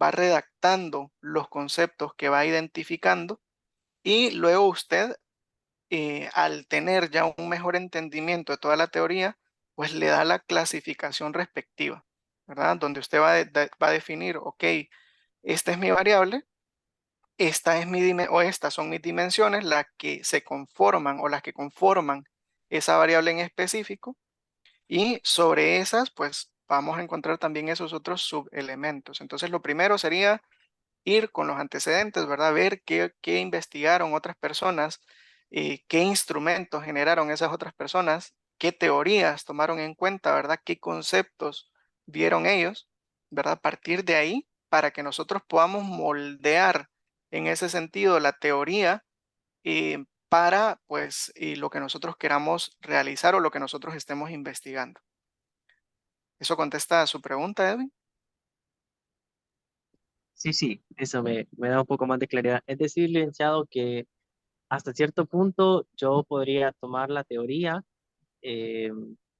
va redactando los conceptos que va identificando y luego usted, al tener ya un mejor entendimiento de toda la teoría, pues le da la clasificación respectiva, ¿verdad? Donde usted va a definir, ok, esta es mi variable, esta es o estas son mis dimensiones, las que se conforman o las que conforman esa variable en específico, y sobre esas, pues vamos a encontrar también esos otros subelementos. Entonces, lo primero sería ir con los antecedentes, ¿verdad? Ver qué investigaron otras personas, qué instrumentos generaron esas otras personas, qué teorías tomaron en cuenta, ¿verdad? Qué conceptos vieron ellos, ¿verdad? A partir de ahí, para que nosotros podamos moldear en ese sentido la teoría para, pues, lo que nosotros queramos realizar o lo que nosotros estemos investigando. ¿Eso contesta a su pregunta, Edwin? Sí, sí, eso me da un poco más de claridad. Es decir, licenciado, que hasta cierto punto yo podría tomar la teoría, eh,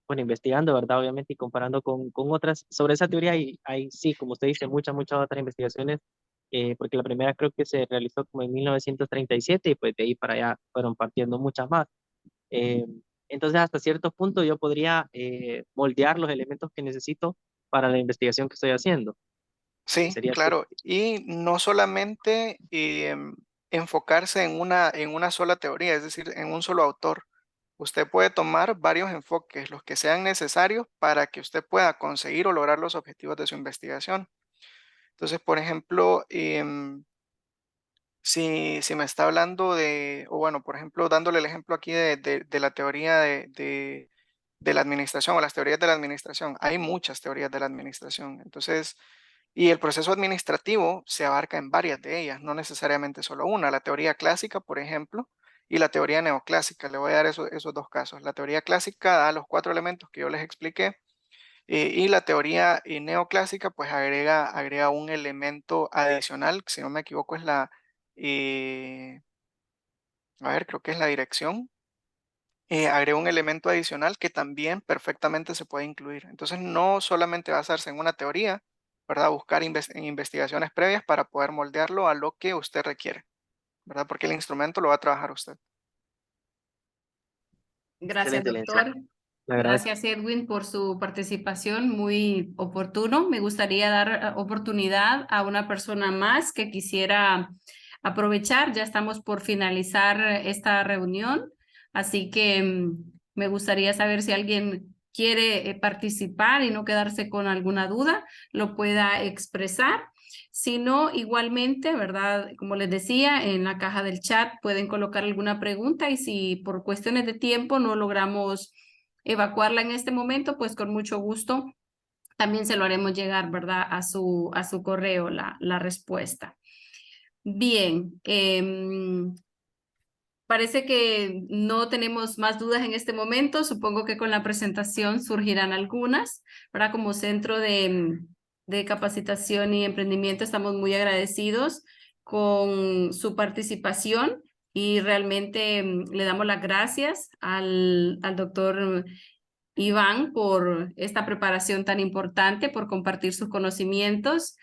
bueno, investigando, ¿verdad? Obviamente, y comparando con otras. Sobre esa teoría hay, sí, como usted dice, muchas otras investigaciones, porque la primera creo que se realizó como en 1937 y pues de ahí para allá fueron partiendo muchas más. Eh, entonces, hasta cierto punto yo podría moldear los elementos que necesito para la investigación que estoy haciendo. Sí, Sería así. claro. Y no solamente enfocarse en una sola teoría, es decir, en un solo autor. Usted puede tomar varios enfoques, los que sean necesarios para que usted pueda conseguir o lograr los objetivos de su investigación. Entonces, por ejemplo, si me está hablando de, o bueno, por ejemplo, dándole el ejemplo aquí de la teoría de la administración o las teorías de la administración, hay muchas teorías de la administración. Entonces, y el proceso administrativo se abarca en varias de ellas, no necesariamente solo una. La teoría clásica, por ejemplo, y la teoría neoclásica. Le voy a dar esos dos casos. La teoría clásica da los 4 elementos que yo les expliqué, y la teoría neoclásica pues agrega un elemento adicional, que si no me equivoco es eh, a ver, creo que es la dirección. Agrega un elemento adicional que también perfectamente se puede incluir. Entonces, no solamente basarse en una teoría, ¿verdad? Buscar investigaciones previas para poder moldearlo a lo que usted requiere, ¿verdad? Porque el instrumento lo va a trabajar usted. Gracias, Excelente, Lencia. doctor. Le agradezco. Gracias, Edwin, por su participación, muy oportuno. Me gustaría dar oportunidad a una persona más que quisiera aprovechar. Ya estamos por finalizar esta reunión, así que me gustaría saber si alguien quiere participar y no quedarse con alguna duda, lo pueda expresar. Si no, igualmente, ¿verdad? Como les decía, en la caja del chat pueden colocar alguna pregunta y si por cuestiones de tiempo no logramos evacuarla en este momento, pues con mucho gusto también se lo haremos llegar, ¿verdad? A su correo la respuesta. Bien, parece que no tenemos más dudas en este momento. Supongo que con la presentación surgirán algunas, ¿verdad? Como centro de capacitación y emprendimiento estamos muy agradecidos con su participación y realmente le damos las gracias al doctor Iván por esta preparación tan importante, por compartir sus conocimientos.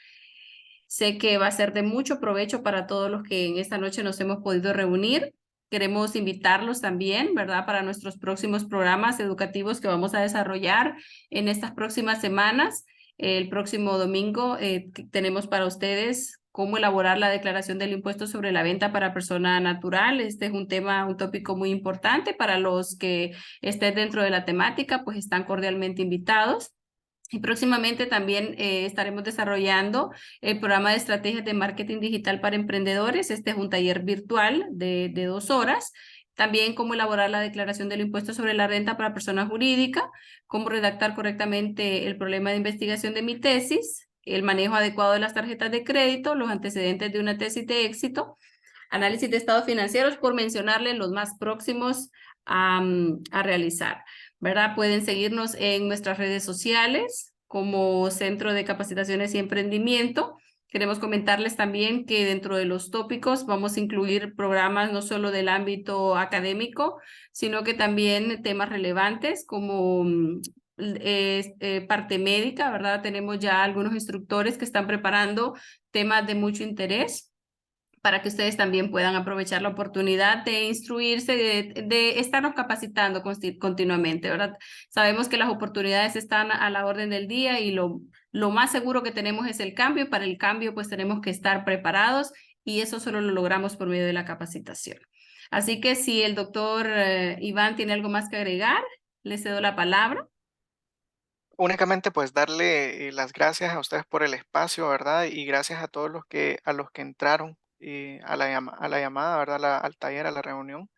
Sé que va a ser de mucho provecho para todos los que en esta noche nos hemos podido reunir. Queremos invitarlos también, ¿verdad?, para nuestros próximos programas educativos que vamos a desarrollar en estas próximas semanas. El próximo domingo tenemos para ustedes cómo elaborar la declaración del impuesto sobre la venta para persona natural. Este es un tema, un tópico muy importante para los que estén dentro de la temática, pues están cordialmente invitados. Y próximamente también estaremos desarrollando el programa de estrategias de marketing digital para emprendedores. Este es un taller virtual de 2 horas. También cómo elaborar la declaración del impuesto sobre la renta para persona jurídica, cómo redactar correctamente el problema de investigación de mi tesis, el manejo adecuado de las tarjetas de crédito, los antecedentes de una tesis de éxito, análisis de estados financieros, por mencionarles los más próximos a realizar, ¿verdad? Pueden seguirnos en nuestras redes sociales como Centro de Capacitaciones y Emprendimiento. Queremos comentarles también que dentro de los tópicos vamos a incluir programas no solo del ámbito académico, sino que también temas relevantes como parte médica, ¿verdad? Tenemos ya algunos instructores que están preparando temas de mucho interés para que ustedes también puedan aprovechar la oportunidad de instruirse, de estarnos capacitando continuamente, ¿verdad? Sabemos que las oportunidades están a la orden del día y lo más seguro que tenemos es el cambio. Para el cambio, pues tenemos que estar preparados y eso solo lo logramos por medio de la capacitación. Así que si el doctor Iván tiene algo más que agregar, le cedo la palabra. Únicamente pues darle las gracias a ustedes por el espacio, ¿verdad? Y gracias a todos a los que entraron a la llamada, ¿verdad? Al taller, a la reunión.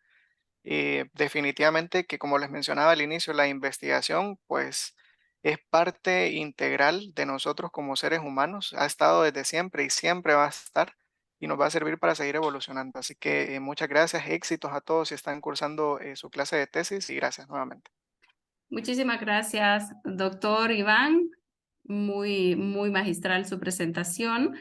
Definitivamente que como les mencionaba al inicio, la investigación pues es parte integral de nosotros como seres humanos, ha estado desde siempre y siempre va a estar y nos va a servir para seguir evolucionando. Así que muchas gracias, éxitos a todos si están cursando su clase de tesis y gracias nuevamente. Muchísimas gracias, doctor Iván. Muy magistral su presentación.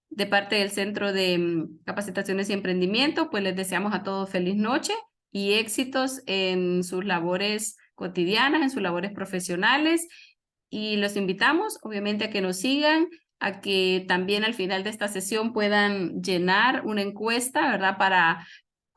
De parte del Centro de Capacitaciones y Emprendimiento, pues les deseamos a todos feliz noche y éxitos en sus labores cotidianas, en sus labores profesionales. Y los invitamos, obviamente, a que nos sigan, a que también al final de esta sesión puedan llenar una encuesta, ¿verdad?, para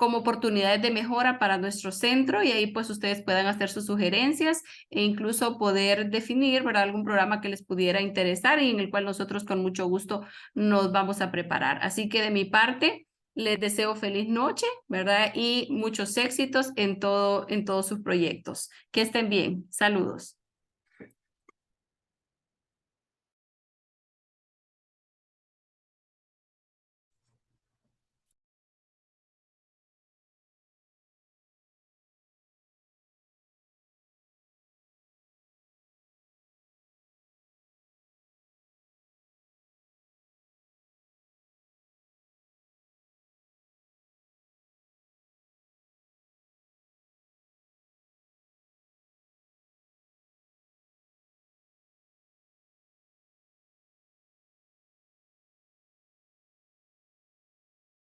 como oportunidades de mejora para nuestro centro y ahí pues ustedes puedan hacer sus sugerencias e incluso poder definir, ¿verdad?, algún programa que les pudiera interesar y en el cual nosotros con mucho gusto nos vamos a preparar. Así que de mi parte, les deseo feliz noche, ¿verdad? Y muchos éxitos en todos sus proyectos. Que estén bien. Saludos.